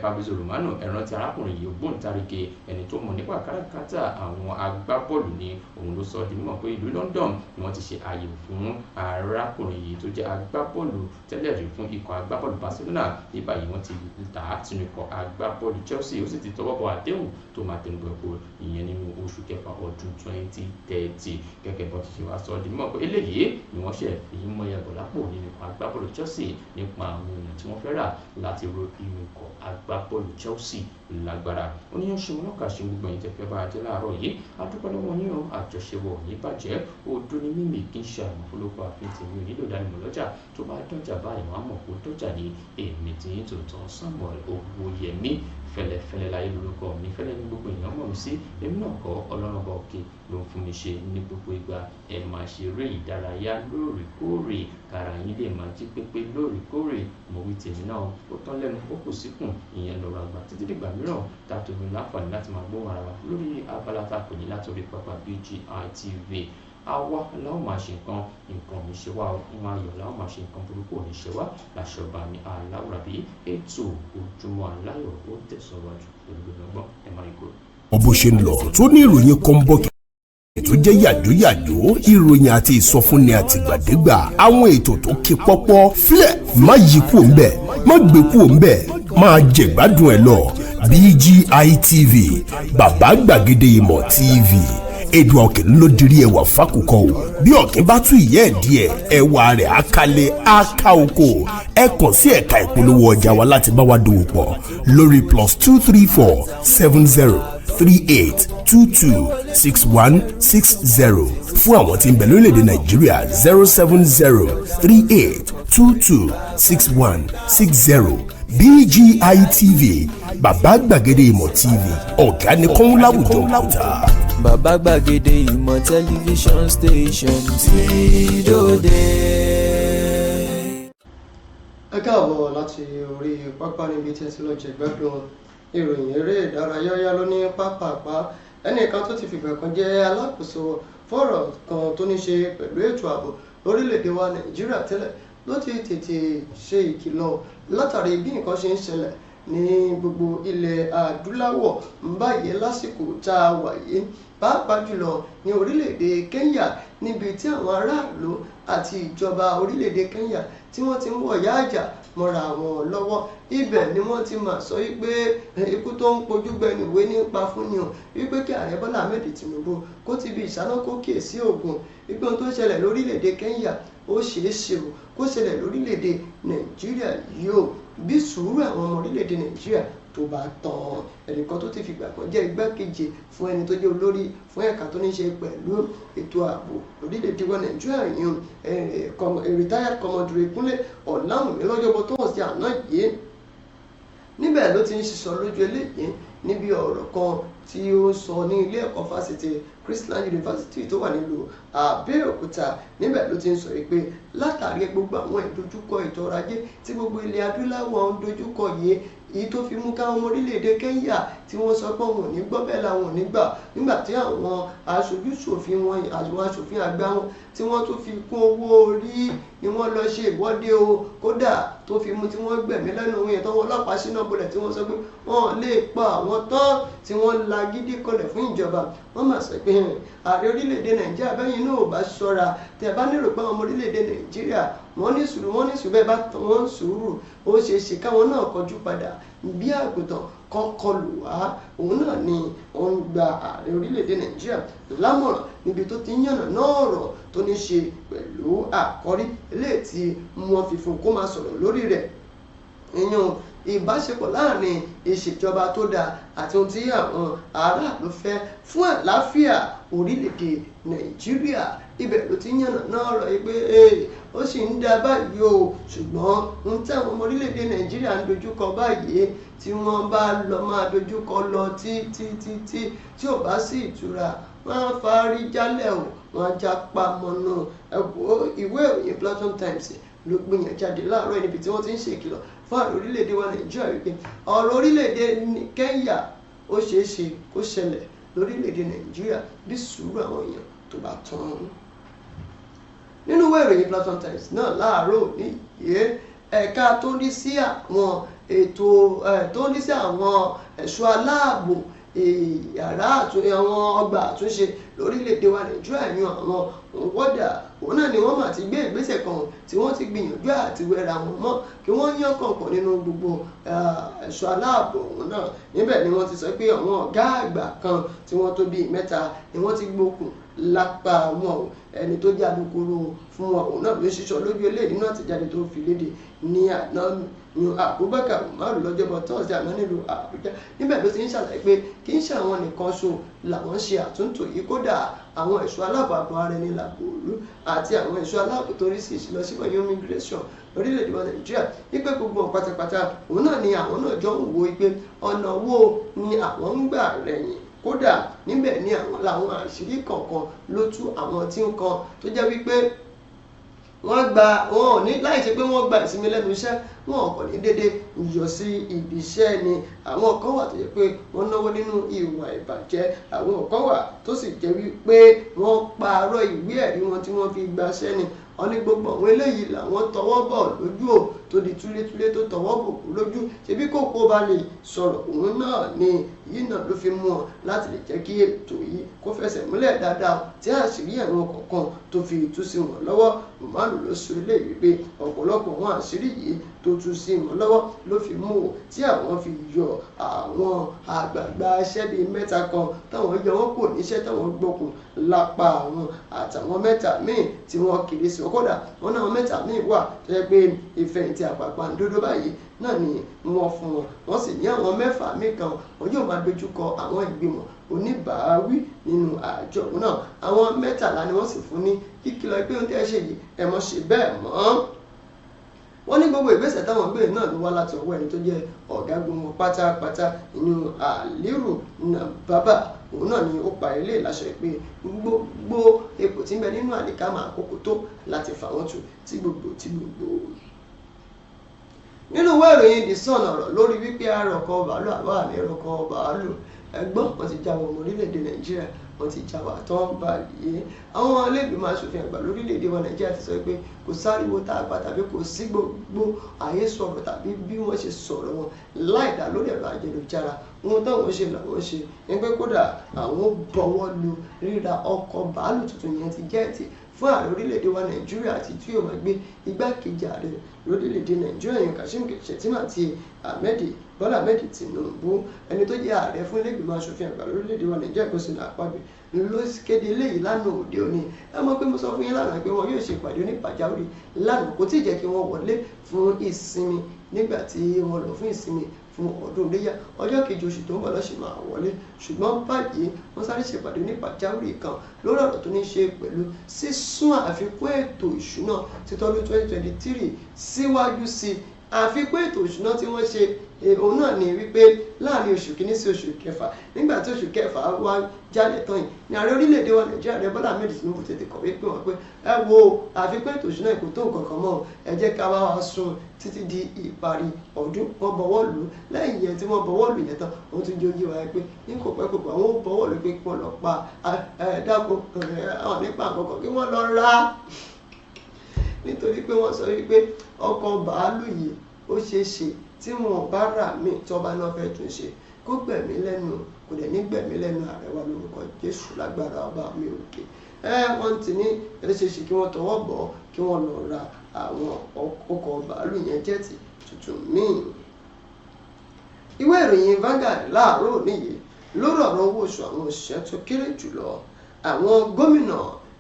Fabrizio Romano ẹ̀rántí arákùnrin yìí ògbóǹtarìgì ẹni tó mọ̀ nípa káràkátà àwọn agbábọ́ọ̀lù ni òun ló sọ di mímọ̀ pé ìlú London ni wọ́n ti ṣe àyẹ̀wò fún arákùnrin yìí tó jẹ́ agbábọ́ọ̀lù tẹ́lẹ̀ rí fún ikọ̀ agbábọ́ọ̀lù Barcelona ní báyìí wọ́n ti tà á sínú ikọ̀ agbábọ́ọ̀lù Chelsea ó sì ti tọwọ́ bọ àdéhùn tó máa tẹnu bọ̀ ìyẹn nínú oṣù kẹfà ọdún 2030 gẹ́gẹ́ bó ti ṣe wá sọ di mímọ̀ pé eléyìí ni wọ́n ṣe fi mọ́ ẹ̀bọ̀ lápò nínú ikọ̀ agbábọ́ọ̀lù Chelsea nípa àwọn èèyàn tí wọ́n fẹ́ rà láti ro inú ikọ̀ agbábọ́ọ̀lù Chelsea lágbára oníyàn ṣe wọn lọ́kà ṣe gbogbo ẹ̀yìn tẹ́fẹ́ bá a jẹ́ láàárọ̀ yìí adúpẹ́ lọ́wọ́ yín o àjọṣepọ̀ ní bàjẹ́ odó ní mímì kí n ṣe àmọ́ fúlọ́pọ̀ àfihàn tèmi ò nílò ìdánimọ̀ lọ́jà tó bá dọ́jà báyìí wọ́n á mọ̀ kó dọ́jà ní èmi tí yín tòótọ́ Samuel Owóyẹmí fẹlẹfẹlẹ láyé lórúkọ mi fẹlẹ ní gbogbo èèyàn mọ̀ mí sí èmi náà kọ́ Ọlọ́run ọba òkè ló ń fún mi ṣe ní gbogbo ìgbà ẹ máa ṣe eré ìdárayá lóòrèkóòrè kára yín lè máa jí pépé lóòrèkóòrè mo wí tèmi náà ó tán lẹ́nu ó kù síkùn ìyẹn lọ́rọ̀ àgbà títí dìgbà mìíràn tá a tó ní láǹfààní láti máa gbóhùn ara wa lórí abala tá a kò ní látòrí pápá BGI TV àwa làwọn máa ṣe nǹkan ní ṣe wá ń ayọ̀ làwọn máa ṣe nǹkan burúkú ò ní ṣe wá láṣọba mi aláwùrábí ètò Ojúmọ́ Aláyọ̀ ó tẹ̀síwájú pẹ̀lú ọgbọ́n ẹ̀ máa ń kúrò. bó ṣe ń lọ tó ní ìròyìn kọ́ńbọ́ọ̀kì tó jẹ́ yàjóyàjó ìròyìn àti ìsọfúnni àtìgbàdégbà àwọn ètò tó ké pọ́pọ́ flẹ̀ má yí kúò ń bẹ̀ má gbé kúò ń bẹ̀ máa jẹ̀gbádùn ẹ̀ lọ BGI TV bàbá gbàgede ìmọ̀ TV Edward Ọ̀kìn ló dirí ẹwà fákòkò o bí Ọ̀kìn bá tú ìyẹ́ ẹ̀ díẹ̀ ẹwà rẹ̀ àkàlẹ̀ àkà oko ẹ kàn sí ẹ̀ka ìpolówó ọjà wa láti bá wa dòwò pọ̀ lórí +234 70 38 22 61 60 fún àwọn tí ń bẹ lórílẹ̀‐èdè nàìjíríà 07038226160 BGI TV bàbá gbàgede ìmọ̀ TV ọ̀gá ni kọ́ń láwùjọ kùtà. bàbá gbàgede ìmọ̀ tẹlifíṣọ̀n station ti dòde. ẹ káàbọ̀ láti orí pápá níbi tí ẹ ti lọ jẹ̀gbádùn ìròyìn eré ìdárayá yá ló ní pápápá ẹnìkan tó ti fìgbà kan jẹ́ alákòóso fọ́rọ̀ kan tó ní ṣe pẹ̀lú ètò ààbò lórílẹ̀‐èdè wa nàìjíríà tẹ́lẹ̀ ló ti tètè ṣe ìkìlọ̀ látàrí bí nǹkan ṣe ń ṣẹlẹ̀ ní gbogbo ilẹ̀ adúláwọ̀ ń báyìí lásìkò tá a wà yìí pàápàá jùlọ ní orílẹ̀‐èdè Kenya níbi tí àwọn aráàlú àti ìjọba orílẹ̀‐èdè Kenya tí wọ́n ti ń wọ̀ yáàjà mọ́ra wọn lọ́wọ́ ibẹ̀ ni wọ́n ti máa sọ wípé ikú tó ń pojú gbẹnu ìwé nípa fún ni o wípé kí ààrẹ Bọ́lá Ahmed Tinubu kó ti bí ìṣáná kó kíyèsí ògùn wípé ohun tó ń ṣẹlẹ̀ lórílẹ̀‐èdè Kenya ó ṣeé ṣe o kó ṣẹlẹ̀ lórílẹ̀‐èdè Nàìjíríà yìí o bí sùúrù àwọn ọmọ orílẹ̀‐èdè Nàìjíríà tó bá tán ẹnìkan tó ti fìgbà kan jẹ́ igbákejì fún ẹni tó jẹ́ olórí fún ẹ̀ka tó ní ṣe pẹ̀lú ètò ààbò orílẹ̀-èdè wa nàìjíríà yìí retired commodore Kúnlé Ọ̀làwùnmí lọ́jọ́bọ̀ tó hàn sí àná yìí níbẹ̀ ló ti ń ṣiṣọ́ lójú eléyìí níbi ọ̀rọ̀ kan tí ó sọ ní ilé ẹ̀kọ́ fásitì Chrisland University tó wà nílùú Abẹ́òkúta níbẹ̀ ló ti ń sọ pé látàrí gbogbo àwọn ìdojúkọ ètò ọrọ̀ ajé tí gbogbo ilẹ̀ adúláwọ̀ ń dojúkọ yìí èyí tó fi mú káwọn ọmọ orílẹ̀-èdè Kenya tí wọ́n sọ pé wọn ò ní gbọ́ bẹ́ẹ̀ làwọn ò ní gbà nígbà tí àwọn aṣojú-ṣòfin wọn àwọn aṣòfin àgbà wọn tí wọ́n tún fi kún owó orí ni wọ́n lọ ṣe ìwọ́de o kódà tó fi mú tí wọ́n gbẹ̀mí lẹ́nu òun yẹn tọ́wọ́ ọlọ́pàá síná bolẹ̀ tí wọ́n sọ pé wọ́n lè pa àwọn tán tí wọ́n la gidi kọlẹ̀ fún ìjọba wọ́n mà sọ pé ààrẹ orílẹ̀-èdè Nàìjíríà bẹ́yìn náà ò bá ṣọ́ra tẹ̀ bá nírò pé àwọn ọmọ orílẹ̀-èdè Nàìjíríà wọ́n ní sùúrù bẹ́ẹ̀ bá tán wọ́n sùúrù ó ṣeé ṣe káwọn náà kọjú padà bí àgùntàn kọlù wá òun náà ni wọ́n gba ààrẹ orílẹ̀-èdè Nàìjíríà lámọ̀ràn níbi tó ti yànnà náà ọ̀rọ̀ tó ní ṣe pẹ̀lú àkọ́rí eléyìí tí wọ́n fi fún kó máa sọ̀rọ̀ lórí rẹ̀ ìyẹn ìbáṣepọ̀ láàrin ìṣèjọba tó dáa àti ohun tí àwọn aráàlú fẹ́ fún àlàáfíà orílẹ̀-èdè Nàìjíríà ibẹ̀ ló ti yànnà náà ọ̀rọ̀ yìí pé ó sì ń dá báyìí o ṣùgbọ́n ohun tí àwọn ọmọ orílẹ̀-èdè Nàìjíríà ń dojúkọ báyìí tí wọ́n bá lọ máa dojúkọ lọ tí ò bá sí ìtura wọ́n á farí jálẹ̀ o wọ́n á jápa mọ́nà ẹ̀wọ́ ìwé ìròyìn Platform Times ló gbìyànjú jáde láàárọ̀ níbi tí wọ́n ti ń ṣèkìlọ̀ fún ààrẹ orílẹ̀-èdè wa Nàìjíríà wípé ọ̀rọ̀ orílẹ̀-èdè Kenya ó ṣeé ṣe kó ṣẹlẹ̀ lórílẹ̀-èdè Nàìjíríà bí sùúrù àwọn èèyàn tó bá tán. nínú ìwé ìròyìn Platform Times náà láàárọ̀ níyìí ẹ̀ka tó ń rí sí àwọn ètò tó ń rí sí àwọn ẹ̀ṣọ́ aláàbò yàrá àwọn ọgbà àtúnṣe lórílẹ̀‐èdè wa Nàìjíríà yan àwọn wọ́dà òun náà ni wọ́n mà ti gbé ìgbésẹ̀ kan tí wọ́n ti gbìyànjú àti wẹ̀ra wọn mọ́ kí wọ́n yán kọ̀ọ̀kan nínú gbogbo ẹ̀ṣọ́ aláàbò òun náà níbẹ̀ ni wọ́n ti sọ pé àwọn ọ̀gá àgbà kan tí wọ́n tó bíi 3 ni wọ́n ti gbókùn lápá wọn o ẹni tó jẹ́ alukoro fún wọn òun náà ló ṣiṣọ́ lójú eléyìí náà ti jáde tó fi léde ní àná ní Abubakar Umaru lọ́jọ́bọ̀ tọ́sídẹ̀ẹ́ àná nílùú Àbújá níbẹ̀ ló ti ń ṣàlàyé pé kì í ṣe àwọn nìkan ṣo làwọn ṣe àtúntò yìí kódà àwọn ẹ̀ṣọ́ aláàbò àbọ̀ ara ẹni làbòrú àti àwọn ẹ̀ṣọ́ aláàbò tó rí sí ìṣìlọsíwọ̀ immigration lórílẹ̀‐èdè wa Nàìjíríà wípé gbogbo pátápátá òun náà ni àwọn náà jọ ń wo pé ọ̀nà wo ni àwọn ń gbà rẹ̀yìn kódà níbẹ̀ ni àwọn làwọn àṣírí kọ̀ọ̀kan ló tú àwọn tí ń kan tó jẹ́ wípé wọn ò ní láì ṣe pé wọ́n gba ìsinmi lẹ́nu iṣẹ́ wọn kò ní dédé yọ sí ibi iṣẹ́ ni àwọn kan wà tó yẹ pé wọ́n náwó nínú ìwà ìbàjẹ́ àwọn kan wà tó sì jẹ́ wípé wọ́n pààrọ̀ ìwé ẹ̀rí wọn tí wọ́n fi gbaṣẹ́ ni wọ́n ní gbogbo àwọn eléyìí làwọn tọwọ́ bọ̀ lójú ò tó di túlétúlé tó tọwọ́ bò kú lójú ṣebí kókó bá lè sọ̀rọ̀ òun náà ni yìí náà ló fi mú ọ láti lè jẹ́ kí ètò yìí kó fẹsẹ̀ múlẹ̀ dáadáa tí àṣírí àwọn kọ̀ọ̀kan tó fi tú sí wọn lọ́wọ́ Umaru ló sọ eléyìí pé ọ̀pọ̀lọpọ̀ wọn àṣírí yìí tó tú sí wọn lọ́wọ́ ló fi mú o tí àwọn fi yọ àwọn àgbààgbà iṣẹ́ bíi 3 kan táwọn yọ wọn kò níṣẹ́ táwọn gbókun lápá àwọn àtàwọn 3 míì tí wọ́n kiri sí ọkọ̀dà wọn náà 3 míì wà tó yẹ pé ìfẹ̀yìntì àpàpàǹdodo báyìí náà ni wọ́n fún wọn. Wọ́n sì ní àwọn 6 míì kan wọn yóò máa dojúkọ àwọn ìgbìmọ̀ oníbàáwí nínú àjọ náà. Àwọn 13 ni wọ́n sì fún ní kíkìlọ̀ pé ohun tí ẹ ṣe yìí ẹ mọ́ ṣe bẹ́ẹ̀ mọ́. Wọ́n ní gbogbo ìgbésẹ̀ táwọn gbé náà ló wá láti ọwọ́ ẹni tó jẹ́ ọ̀gágun wọn pátápátá inú Aliru Nababa. Òun náà ni ó pa ilé láṣẹ pé gbogbo epo tí ń bẹ nínú àlìkámà àkókò tó láti fà wọ́n tù tí gbogbo. Nínú ìwé ìròyìn The Sun ọ̀rọ̀ lórí wípé àròkọ bàálù àbá àmì ẹ̀rọ̀kọ bàálù ẹgbọ́n wọn ti já wọn ọmọ orílẹ̀-èdè Nàìjíríà wọn ti já wa tán báyìí. Àwọn ilé-ìgbìmọ̀ aṣòfin àgbà lórílẹ̀-èdè wa Nàìjíríà ti sọ pé kò sáriwo tá a pa tàbí kò sí gbogbo àhesọ̀rọ̀ tàbí bí wọ́n ṣe sọ̀rọ̀ wọn láìdá lórí ẹ̀rọ ayélujára. Ohun táwọn ṣe làwọn ṣe ní pé kódà àwọn bọ̀wọ́ lu ríra ọkọ̀ bàálù tuntun yẹn ti jẹ́ẹ̀tì fún ààrẹ orílẹ̀-èdè wa Nàìjíríà àti tí yóò máa gbé igbákejì ààrẹ lórílẹ̀-èdè Nàìjíríà yẹn Kashim Shettima àti Bọ́lá Ahmed Tinubu. Ẹni tó jẹ́ ààrẹ fún ilé-ìgbìmọ̀ aṣòfin àgbà lórílẹ̀-èdè wa Nàìjíríà Godswill Akpabio ló kéde eléyìí lánàá òde òní. Ẹ mọ̀ pé mo sọ fún yín lánàá pé wọn yóò ṣe ìpàdé onípàjáwìrì lánàá kò tí ì jẹ́ kí wọ́n wọlé fún ìsinmi nígbà tí wọ́n lọ fún ìsinmi fún ọdún iléyá. Ọjọ́ kejì oṣù tó ń bọ̀ lọ́sẹ̀ máa wọlé, ṣùgbọ́n báyìí wọ́n sáré ṣèpàdé onípàjáwìrì kan lórí ọ̀rọ̀ tó ní ṣe pẹ̀lú sísún àfikún ètò ìṣúná títọ́dún 2023 síwájú sí àfikún ètò ìṣúná tí wọ́n ṣe. Òun náà ni wípé láàrin oṣù kìíní sí oṣù kẹfà, nígbà tí oṣù kẹfà wá jáde tán yìí ní ààrẹ orílẹ̀-èdè wa Nàìjíríà rẹ Bọ́lá Ahmed Tinubu tètè kọ̀wé pé wọ́n pé ẹ wo àfikún ètò ìṣúná kò tó nǹkan kan mọ́, ẹ jẹ́ ká wá sún títí di ìparí ọdún. Wọ́n bọwọ́ lù ú. Lẹ́yìn yẹn tí wọ́n bọwọ́ lù yẹn tán wọ́n tún jójú wa pé ní kò pẹ́ kòkò àwọn bọwọ́ lù pé kí wọ́n lọ pa dáko àwọn nípa àkọ́kọ́ kí wọ́n lọ rà nítorí pé wọ́n sọ wípé ọkọ̀ bàálù yìí ó ṣeé ṣe tí wọn bá rà mí tí ọba náà fẹ́ tún ṣe kó gbẹ̀mí lẹ́nu kò dẹ̀ ní gbẹ̀mí lẹ́nu ààrẹ wa lórúkọ Jésù lágbára ọba mi òkè. Wọ́n ti ní ẹlẹ́ṣẹ̀ṣẹ̀ kí wọ́n tọwọ́ bọ̀ kí wọ́n lọ ra àwọn ọkọ̀ bàálù yẹn jẹ́ẹ̀tì tuntun míì. Ìwé ìròyìn Vanguard láàárọ̀ níyì lórí ọ̀rọ̀ owó oṣù àwọn òṣìṣẹ́ tó kéré jùlọ. Àwọn gómìnà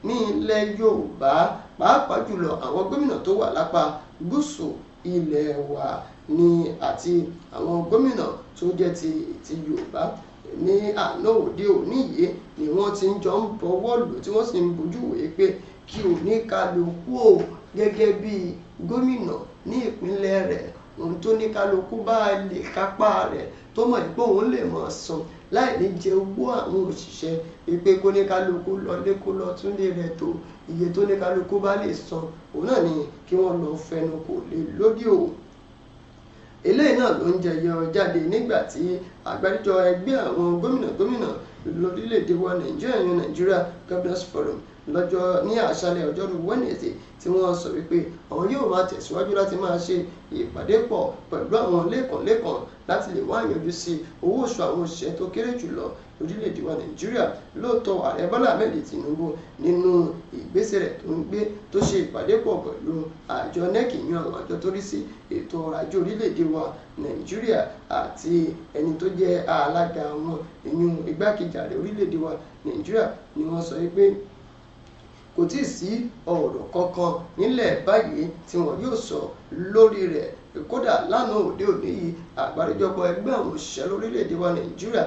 ní ilẹ̀ Yorùbá pàápàá jùlọ àwọn gómìnà tó wà lápá gúúsù ilẹ̀ wa ní àti àwọn gómìnà tó jẹ́ ti Yorùbá ní àná òde òní yìí ni wọ́n ti ń jọ ń bọwọ́ lù tí wọ́n sì ń bójú wòye pé kí oníkálukú o gẹ́gẹ́ bí gómìnà ní ìpínlẹ̀ rẹ̀ ohun tó ní kálukú bá lè kápá rẹ̀ tó mọ̀ pé òun lè mọ̀ san láì ní jẹ owó àwọn òṣìṣẹ́ wípé kó ní kálukú lọlé kó lọ túnlé rẹ̀ tó iye tó ní kálukú bá lè san òun náà ni kí wọ́n lọ fẹnu kò lè lódì o. Eléyìí náà ló ń jẹyọ jáde nígbà tí àgbáríjọ ẹgbẹ́ àwọn gómìnà lórílẹ̀‐èdè wa Nigeria Governors Forum lọ́jọ́ ní àṣálẹ́ ọjọ́rú Wednesday tí wọ́n sọ wípé àwọn yóò máa tẹ̀síwájú láti máa ṣe ìpàdé pọ̀ pẹ̀lú àwọn lẹ́kànlẹ́kàn láti lè wá yanjú sí owó oṣù àwọn òṣìṣẹ́ tó kéré jùlọ lórílẹ̀‐èdè wa Nàìjíríà. Lóòótọ́ ààrẹ Bọ́lá Ahmed Tinubu nínú ìgbésẹ̀ rẹ̀ tó ń gbé tó ṣe ìpàdé pọ̀ pẹ̀lú àjọ NEC yan àwọn àjọ tó rí sí ètò ọrọ̀ ajé orílẹ̀‐èdè wa Nàìjíríà àti ẹni tó jẹ́ alága wọn ìyún igbákejì ààrẹ orílẹ̀‐èdè wa Nàìjíríà ni wọ́n sọ wípé kò tí ì sí ọ̀rọ̀ kankan nílẹ̀ báyìí tí wọ́n yóò sọ lórí rẹ̀. Kódà lánàá òde òní yìí àgbáríjọpọ̀ ẹgbẹ́ àwọn òṣìṣẹ́ lórílẹ̀‐èdè wa Nàìjíríà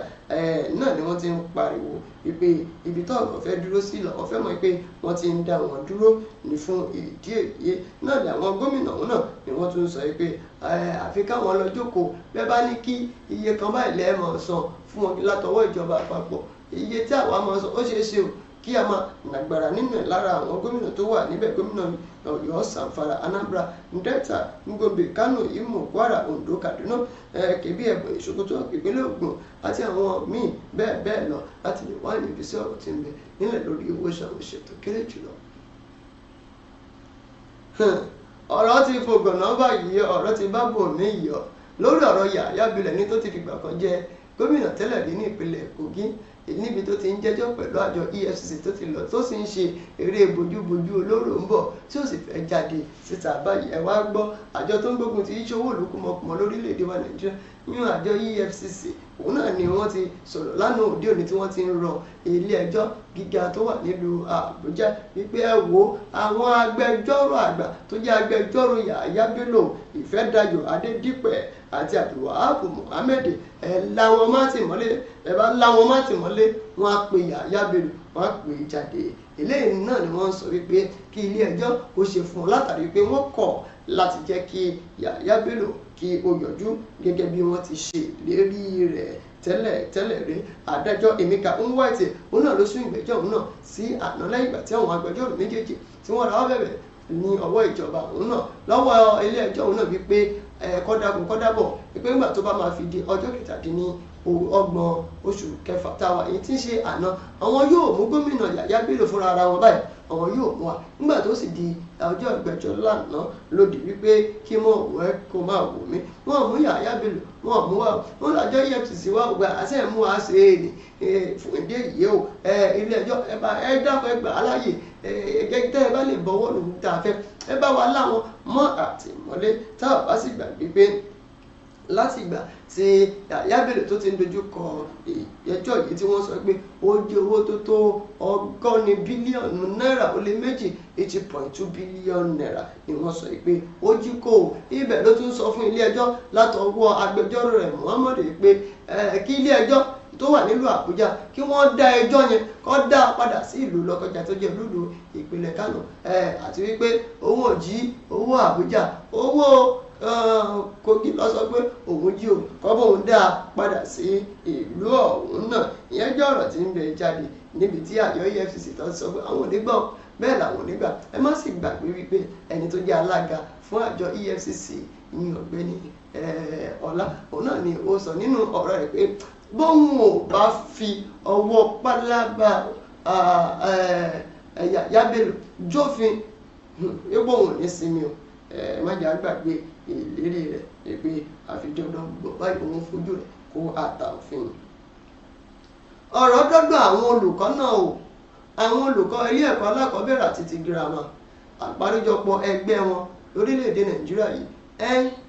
náà ni wọ́n ti ń pariwo wípé ibi tó ọ̀rọ̀ fẹ́ dúró sí làwọn fẹ́ mọ̀ pé wọ́n ti ń dá wọn dúró ní fún ìdí èyí náà ni àwọn gómìnà náà ni wọ́n tún sọ wípé àfi káwọn lọ jókòó bẹ́ẹ̀ bá ní kí iye kan báyìí lẹ́ẹ̀mọ̀ san fún wọn látọwọ́ ìjọba àpapọ̀ iye tí àwa máa san ó ṣeé ṣe o kí a máa nàgbàrà nínú ẹ̀ lára àwọn gómìnà tó wà níbẹ̀ gómìnà Ọ̀yọ́, Zamfara, Anambra, Delta, Gombe, Kano, Imo, Kwara, Ondo, Kaduna, Kebbi, Ebonyi, Sokoto, ìpínlẹ̀ Ògùn àti àwọn míì bẹ́ẹ̀ bẹ́ẹ̀ lọ láti lè wá níbi sí ọ̀rọ̀ tí ń bẹ nílẹ̀ lórí owó ìṣàwọn ìṣètò kéré jùlọ. Ọ̀rọ̀ ti fògànà báyìí ọ̀rọ̀ ti bá bò mí yọ lórí ọ̀rọ̀ Yahaya Bello ní tó ti fìgbà kan jẹ gómìnà tẹ́lẹ̀ rí ní ìpínlẹ̀ Kogi níbi tó ti ń jẹ́jọ́ pẹ̀lú àjọ EFCC tó ti lọ tó sì ń ṣe eré bójúbójú olóró ń bọ̀ tí ó sì fẹ́ jáde síta báyìí. Ẹ wá gbọ́ àjọ tó ń gbógun ti ìṣòwò olùkúmọkùmọ lórílẹ̀‐èdè wa Nàìjíríà nínú àjọ EFCC òun náà ni wọ́n ti sọ̀rọ̀ lánàá òde òní tí wọ́n ti ń rọ ilé ẹjọ́ gíga tó wà nílùú Àbújá wípé ẹ wo àwọn agbẹjọ́rò àgbà tó jẹ́ agbẹjọ́rò Yahaya Bello, Ìfẹ́dayọ̀ Adédìpẹ̀ àti Abdulwahab Muhammed ẹ láwọn má tì mọ́lé, ẹ bá láwọn má tì mọ́lé wọ́n á pe Yahaya Bello wọ́n á pè é jáde. Eléyìí náà ni wọ́n sọ wípé kí ilé ẹjọ́ kó ṣe fún un látàrí pé wọ́n kọ̀ láti jẹ́ kí Yahaya Bello kí ó yọjú gẹ́gẹ́ bí wọ́n ti ṣe ìlérí rẹ̀ tẹ́lẹ̀ rí. Adájọ́ Emeka Nwite òun náà ló sún ìgbẹ́jọ́ òun náà sí àná lẹ́yìn ìgbà tí àwọn agbẹjọ́rò méjèèjì tí wọ́n rawọ́ bẹ̀bẹ̀ ní ọwọ́ ìjọba òun náà lọ́wọ́ ilé ẹjọ́ òun náà wípé kọ́dákun kọ́dábọ̀ wípé nígbà tó bá máa fi di ọjọ́ kẹtàdínlọ́gbọ̀n oṣù kẹfà táwa èyí tí ń ṣe àná àwọn yóò mú gómìnà Yahaya Bello fúnra ara wọn báyìí àwọn yóò mú wa nígbà tó sì di ọjọ́ ìgbẹ́jọ́ lánàá lòdì wípé kí mọ̀ wẹ́ kó máa wò mí wọ́n mú Yahaya Bello wọ́n mú wa wọ́n lájọ́ EFCC wa gba àṣẹ mú wa ṣe é ní fún ìdí èyí o ilé ẹjọ́ ẹ dákun ẹ gbà á láàyè gẹ́gẹ́ ẹ bá lè bọ́wọ́ lòun tá a fẹ́ ẹ bá wa láwọn mọ́ àtìmọ́lé tá a bá sì gbàgbé pé láti ìgbà tí Yahaya Bello tó ti ń dojú kọ ẹjọ́ yìí tí wọ́n sọ pé ó jẹ́ owó tó tó ọgọ́rin bílíọ̀nù náírà ó lé méjì 80.2 bílíọ̀nù náírà ni wọ́n sọ pé ó jí kó ibẹ̀ ló tún sọ fún ilé ẹjọ́ látọwọ́ agbẹjọ́rò rẹ̀ Muhammad pé kí ilé ẹjọ́ tó wà nílùú Àbújá kí wọ́n dá ẹjọ́ yẹn kó dá padà sí ìlú Lọ́kọ́jà tó jẹ́ lúlù ìpínlẹ̀ Kánò àti wípé òun ò jí owó Àbújá owó Kogi lọ sọ pé òun jí o kọ́ bóun dá padà sí ìlú ọ̀hún náà. Ìyẹn jẹ́ ọ̀rọ̀ tí ń bẹ jáde níbi tí àjọ EFCC tó sọ pé àwọn ò ní gbọ́ bẹ́ẹ̀ làwọn ò ní gbà. Ẹ má sì gbàgbé wípé ẹni tó jẹ́ alága fún àjọ EFCC ní ọ̀gbẹ́ni Ọlá òun náà ni ó sọ nínú ọ̀rọ̀ rẹ̀ pé bóun ò bá fi ọwọ́ pálábá Yahaya Bello jófin epo òun ní sinmi o má jà gbàgbé ìlérí rẹ̀ pé àfijọ́dọ̀ gbọ́ báyìí òun fojú rẹ̀ kó àtà òfin. ọ̀rọ̀ dọ́dọ̀ àwọn olùkọ́ náà o àwọn olùkọ́ ilé ẹ̀kọ́ alákọ̀ọ́bẹ̀rẹ̀ àti ti girama àgbáríjọpọ̀ ẹgbẹ́ wọn lórílẹ̀‐èdè Nàìjíríà yìí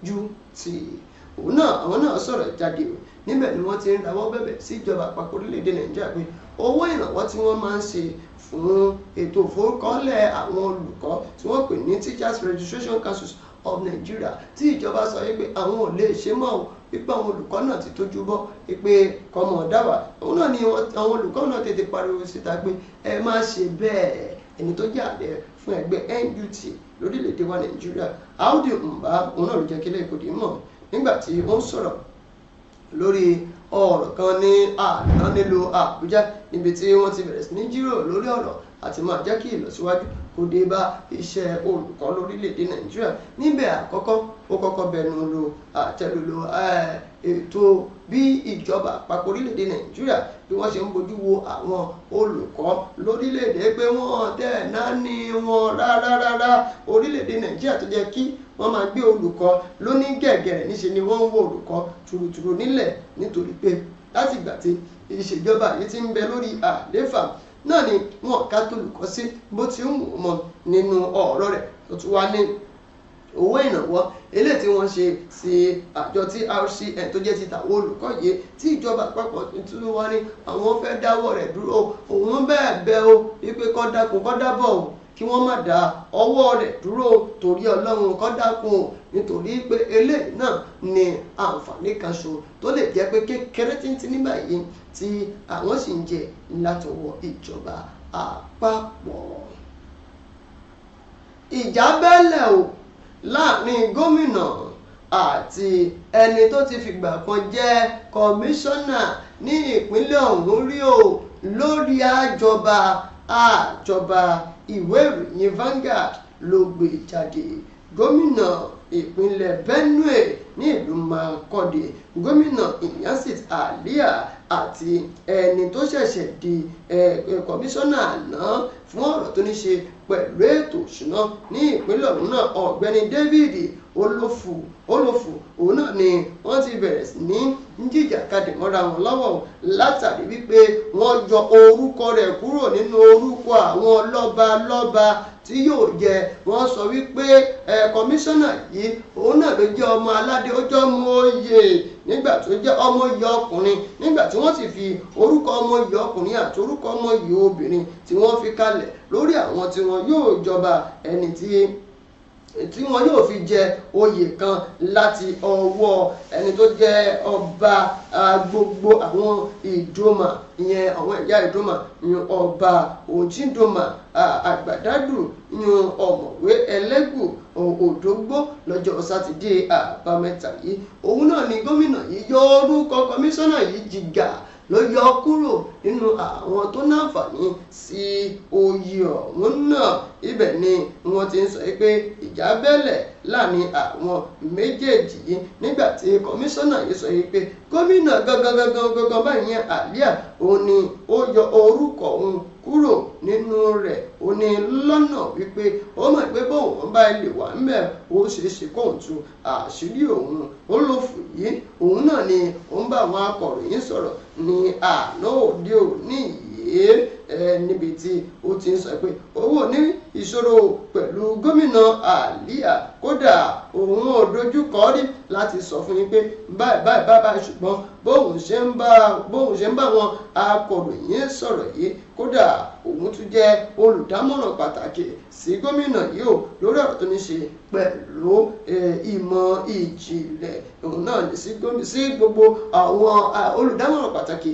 NUT àwọn náà sọ̀rọ̀ jáde o níbẹ̀ ni wọ́n ti ń rawọ́ bẹ̀bẹ̀ sí ìjọba àpapọ̀ orílẹ̀‐èdè Nàìjíríà pé owó ìrànwọ́ tí wọ́n máa ń ṣe fún ètò ìforúkọlẹ̀ àwọn olùkọ́ tí wọ́n pè ní Teachers Registration Council of Nigeria tí ìjọba sọ wípé àwọn ò lè ṣe mọ́ o wípé àwọn olùkọ́ náà ti tójú bọ́ wípé kọ́mọ dáwà òun náà ni àwọn olùkọ́ náà tètè pariwo síta pé ẹ má ṣe bẹ́ẹ̀. Ẹni tó jẹ́ ààrẹ fún ẹgbẹ́ NUT lórílẹ̀‐èdè wa Nàìjíríà Audu Mba òun náà ló jẹ́ kílẹ̀ ìkòdì mọ̀ nígbà tí ó ń sọ̀rọ̀ lórí ọ̀rọ̀ kan ní àná nílùú Àbújá níbi tí wọ́n ti bẹ̀rẹ̀ sí ní jíròrò lórí ọ̀rọ̀ àti máa jẹ́ kí ìlọsíwájú kó dé bá iṣẹ́ olùkọ́ lórílẹ̀‐èdè Nàìjíríà. Níbẹ̀ àkọ́kọ́ ó kọ́kọ́ bẹnu lu àtẹlùlù ètò bí ìjọba àpapọ̀ orílẹ̀‐èdè Nàìjíríà bí wọ́n ṣe ń bójú wo àwọn olùkọ́ lórílẹ̀‐èdè pé wọ́n tẹ̀ náà ní wọn rárá orílẹ̀‐èdè Nàìjíríà tó jẹ́ kí wọ́n máa gbé olùkọ́ lóní gẹ̀gẹ̀rẹ̀ níṣe ni wọ́n ń wo olùkọ́ tùrùtùrù nílẹ̀ nítorí pé láti ìgbà tí ìṣèjọba yìí ti ń bẹ lórí àléfà náà ni wọn ká tolùkọ́ sí bó ti ń wò mọ́ nínú ọ̀rọ̀ rẹ̀ tó tún wá ní owó ìrànwọ́ eléyìí tí wọ́n ṣe sí àjọ TRCN tó jẹ́ ti tàwọn olùkọ́ yìí tí ìjọba àpapọ̀ tún wá ní àwọn fẹ́ dáwọ́ rẹ̀ dúró òun bẹ́ẹ̀ o wípé kó dákun kó dábọ̀ o kí wọ́n má dá ọwọ́ rẹ̀ dúró torí Ọlọ́run kó dákun nítorí pé eléyìí náà ni àǹfààní kan ṣo tó lè jẹ́ pé kékeré títí nígbà yìí tí àwọn sì ń jẹ látọwọ́ ìjọba àpapọ̀. Ìjà bẹ́lẹ̀ o láàrin gómìnà àti ẹni tó ti fìgbà kan jẹ́ kọmíṣánná ní ìpínlẹ̀ ọ̀hún rí o lórí àjọba ìwé ìròyìn Vanguard ló gbé jáde. Gómìnà ìpínlẹ̀ Benue ní ìlú Makurdi gómìnà Iyasit Aliya àti ẹni tó ṣẹ̀ṣẹ̀ di kọmíṣánná àná fún ọ̀rọ̀ tó ní ṣe pẹ̀lú ètò ìṣúná ní ìpínlẹ̀ ọ̀hún náà ọ̀gbẹ́ni David olófù òun náà ni wọ́n ti bẹ̀rẹ̀ sí ní jìjàkadì mọ́ra wọn lọ́wọ́ látàrí wípé wọ́n yọ orúkọ rẹ̀ kúrò nínú orúkọ àwọn lọ́balọ́ba tí yóò jẹ. wọ́n sọ wípé kọmíṣánná yìí òun náà ló jẹ́ ọmọ aládé ó jẹ́ ọmọ oyè nígbà tó jẹ́ ọmọ oyè ọkùnrin, nígbà tí wọ́n sì fi orúkọ ọmọ oyè ọkùnrin àti orúkọ ọmọ oyè obìnrin tí wọ́n fi kalẹ̀ lórí àwọn tí wọ́n yóò jọba ẹni tí wọn yóò fi jẹ oyè kan láti ọwọ́ ẹni tó jẹ́ ọba gbogbo àwọn ìdòmà, ìyẹn àwọn ẹ̀yà ìdòmà, ìyẹn ọba òjìndòmà àgbàdàdù, ìyẹn ọ̀mọ̀wé ẹlẹ́gbù òdògbó lọ́jọ́ sátidé àbámẹ́ta yìí. òun náà ni gómìnà yìí yọ orúkọ kọmíṣánná yìí jìgà ló yọ kúrò nínú àwọn tó náǹfààní sí oyè ọ̀hún náà. ibẹ̀ ni wọ́n ti ń sọ pé ìjà bẹ́lẹ̀ láàrin àwọn méjèèjì yìí nígbà tí kọmíṣánná yìí sọ pé gómìnà gangan báyìí yẹn àlíà òun ni ó yọ orúkọ òun kúrò nínú rẹ̀. ó ní lọ́nà wípé ó mọ̀ pé bóun bá ilé wà ń bẹ̀ ó ṣeé ṣe kóun tú àṣírí òun. olófù yìí òun náà ni ó ń bá àwọn akọ̀ròyìn sọ̀rọ̀ ní àná òde òní yìí níbi tí ó ti ń sọ pé owó ní ìṣòro pẹ̀lú gómìnà àlíà, kódà òun ò dojú kọ rí láti sọ fún yín pé báyìí ṣùgbọ́n bóun ṣe ń bá wọn akọ̀ròyìn sọ̀rọ̀ yìí, kódà òun tún jẹ́ olùdámọ̀ràn pàtàkì sí gómìnà yìí ó lórí ọ̀rọ̀ tó ní ṣe pẹ̀lú ìmọ̀ ìjìnlẹ̀. òun náà sí gbogbo àwọn olùdámọ̀ràn pàtàkì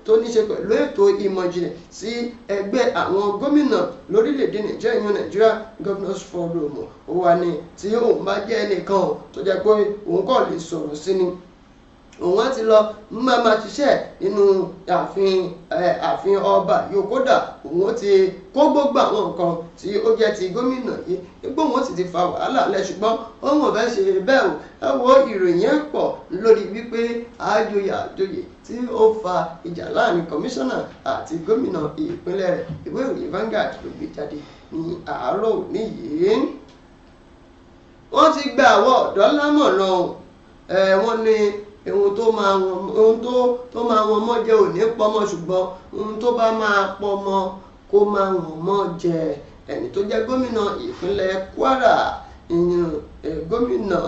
tó ní ṣe pẹ̀lú ètò ìmọ̀ ìjìnlẹ̀ sí ẹgbẹ́ àwọn gómìnà lórílẹ̀‐èdè Nàìjíríà, ìyẹn Nigeria Governors Forum. ó wà ní tí òun bá jẹ́ ẹnìkan tó jẹ́ pé òun kò lè sọ̀rọ̀ sí ni, òun á ti lọ máa ṣiṣẹ́ nínú ààfin ọba yóò, kódà òun ti kó gbogbo àwọn nǹkan tí ó jẹ́ ti gómìnà yìí nígbà wọn sì ti fa wàhálà lẹ̀, ṣùgbọ́n òun ò fẹ́ ṣe bẹ́ẹ̀ o. ẹ wo ìròyìn ẹ̀ pọ̀ lórí wípé àjòyè tí ó fa ìjà láàrin kọmíṣánná àti gómìnà ìpínlẹ̀ rẹ̀. ìwé ìròyìn Vanguard ló gbé jáde ní àárọ̀ òní yìí. wọ́n ti gba àwọn ọ̀dọ́ lámọ̀ràn wọ́n ní ohun tó máa wọn mọ́ jẹ òní pọ́mọ, ṣùgbọ́n ohun tó bá máa pọ́mọ kó máa wọn mọ́ jẹ. ẹni tó jẹ́ gómìnà ìpínlẹ̀ Kwara, gómìnà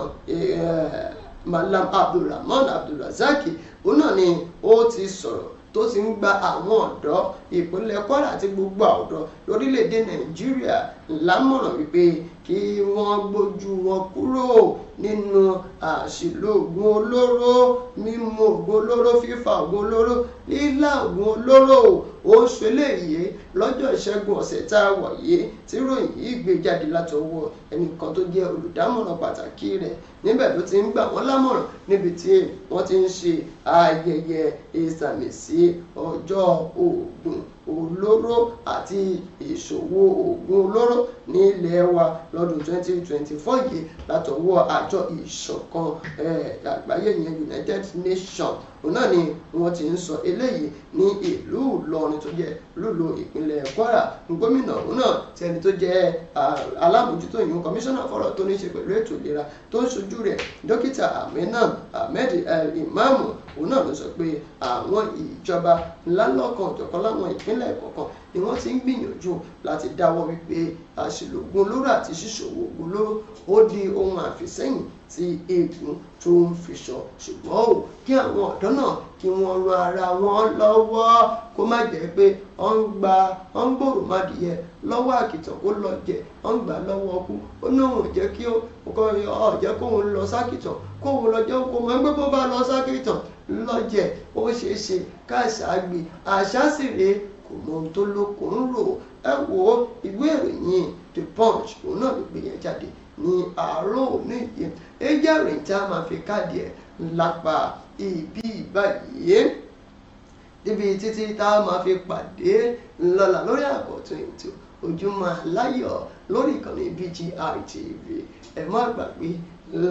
Malam Abdulrahman Abdulrazak, òun náà ni ó ti sọ̀rọ̀ tó sì ń gba àwọn ọ̀dọ́ ìpínlẹ̀ Kwara àti gbogbo ọ̀dọ́ lórílẹ̀‐èdè Nàìjíríà lámọ̀ràn wípé kí wọ́n gbójú wọn kúrò nínú àṣìlò ògùn olóró, mímu ògùn olóró, fífa ògùn olóró, lílá ògùn olóró. ó ń ṣe eléyìí lọ́jọ́ ìṣẹ́gun ọ̀sẹ̀ tá a wà yìí tí ròyìn yìí gbé jáde látọwọ́ ẹnìkan tó jẹ́ olùdámọ̀ràn pàtàkì rẹ̀. níbẹ̀ ló ti ń gbà wọ́n lámọ̀ràn níbi tí wọ́n ti ń ṣe ayẹyẹ ìsàmì sí ọjọ́ ògùn olóró àti ìṣòwò ògùn olóró ní ilẹ̀ wa lọ́dún 2024 yìí látọwọ́ àjọ ìṣọ̀kan àgbáyé yẹn United Nations. òun náà ni wọ́n ti ń sọ eléyìí ní ìlú Ìlọrin tó jẹ́ lúlo ìpínlẹ̀ Kwara. gómìnà òun náà tí ẹni tó jẹ́ alábòjútó ìyún kọmíṣánná fọ́rọ̀ tó ní ṣe pẹ̀lú ètò ìlera tó ń ṣojú rẹ̀ dókítà Ahmed Imam, òun náà ló sọ pé àwọn ìjọba lálọ́kan òjọ̀kan láwọn ìpínlẹ̀ kọ̀ọ̀kan ni wọ́n ti ń gbìyànjú láti dáwọ́ wípé àṣìlò ògùn olóró àti ṣíṣòwò ògùn olóró ó di ohun àfìsẹ́yìn tí eégún tó ń fi sọ. ṣùgbọ́n ó kí àwọn ọ̀dọ́ náà kí wọ́n ran ara wọn lọ́wọ́ kó má jẹ́ pé wọ́n ń gbòòrò mádìyẹ lọ́wọ́ àkìtàn kó lọ jẹ wọ́n gbà lọ́wọ́ ọkú. ó ní òun jẹ́ kí ọ̀jẹ́ kóun lọ sákìtàn kóun lọ jẹ́ kó mọ̀ ẹgbẹ́ bó bá lọ sákìtàn lọ́jẹ̀ ó ṣeé ṣe káàṣà gbé àṣà sì rèé kò mọ ohun tó lóko ń rò. ẹ wo ìwé ìròyìn The Punch òun náà ló gbé yẹn jáde ní àárọ̀ òní yìí. ẹjẹ́ rìn tí a máa fi káàdì ẹ̀ lápá ibi báyìí níbi títí tá a máa fi pàdé lọ́la lórí àkọ́tún ètò Ojúmọ́ Aláyọ̀ lórí ìkànnì BGI TV. ẹ má gbàgbé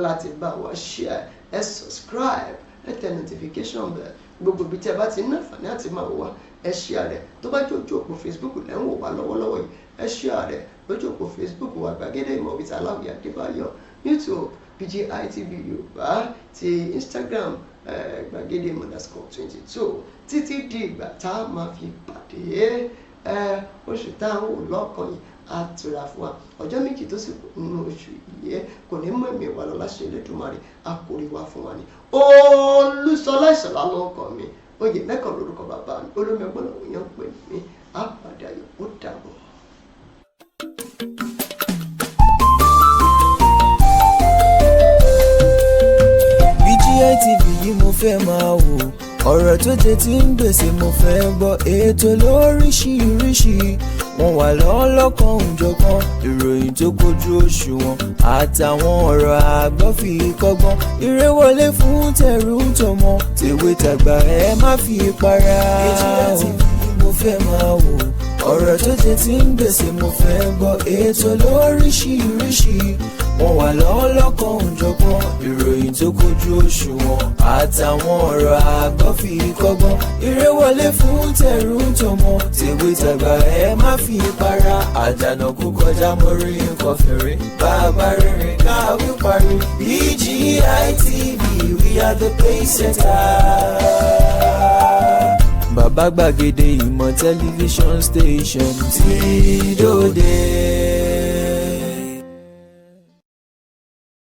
láti bá wa share, ẹ subscribe, ẹ tẹ notification bell gbogbo ibi tí ẹ bá ti ní àǹfààní àti máa wò wá ẹ share rẹ̀. tó bá jẹ́ ojú òpó Facebook lẹ́ ń wò wá lọ́wọ́lọ́wọ́ yìí ẹ share rẹ̀ lójú òpó Facebook wa Gbàgede Ìmọ̀ with Aláwìyé Adébáyọ̀ YouTube BGI TV Yorùbá, ti Instagram gbàgede _22 títí di ìgbà tá a máa fi pàdé oṣù tá à ń wò lọ́kàn yìí á tura fún wa ọjọ́ méjì tó sì kù nínú oṣù yìí kò ní mú ẹ̀mí wa lọ láṣẹ Elédùmarè á kórè wá fún wa ni. Olúṣọlá Ìṣọ̀lá lórúkọ mi, oyè mẹ́kàn lórúkọ bàbá mi, olómi ọgbọ́n làwọn èèyàn ń pè mí. Á pàdé ayọ̀, ó dàbọ̀. BGI TV yìí mo fẹ́ máa wò, ọ̀rọ̀ tó jẹ ti ń gbèsè mo fẹ́ gbọ́, ètò lóríṣiríṣi wọ́n wà lọ́lọ́kan òjọ̀kan, ìròyìn tó kojú òṣùwọ̀n àtàwọn ọ̀rọ̀ àgbọ́ fi kọ́gbọ́n, eré wọlé fún tẹ̀rù tọmọ tèwe tàgbà ẹ má fi para. BGI TV mo fẹ́ máa wò, ọ̀rọ̀ tó jẹ ti ń gbèsè mo fẹ́ gbọ́, ètò lóríṣiríṣi wọ́n wà lọ́lọ́kan òjọ̀kan, ìròyìn tó kojú òṣùwọ̀n àtàwọn ọ̀rọ̀ àgbọ́ fi kọ́gbọ́n, eré wọlé fún tẹ̀rù tọmọ tèwe tàgbà ẹ má fi para. Àjànàkú kọjá mórí nǹkan fèrè, bàbá rere káwí parí. BGI TV, we are the pace setter. Bàbá gbàgede ìmọ̀ tẹlifíṣọ̀n station tí dòde.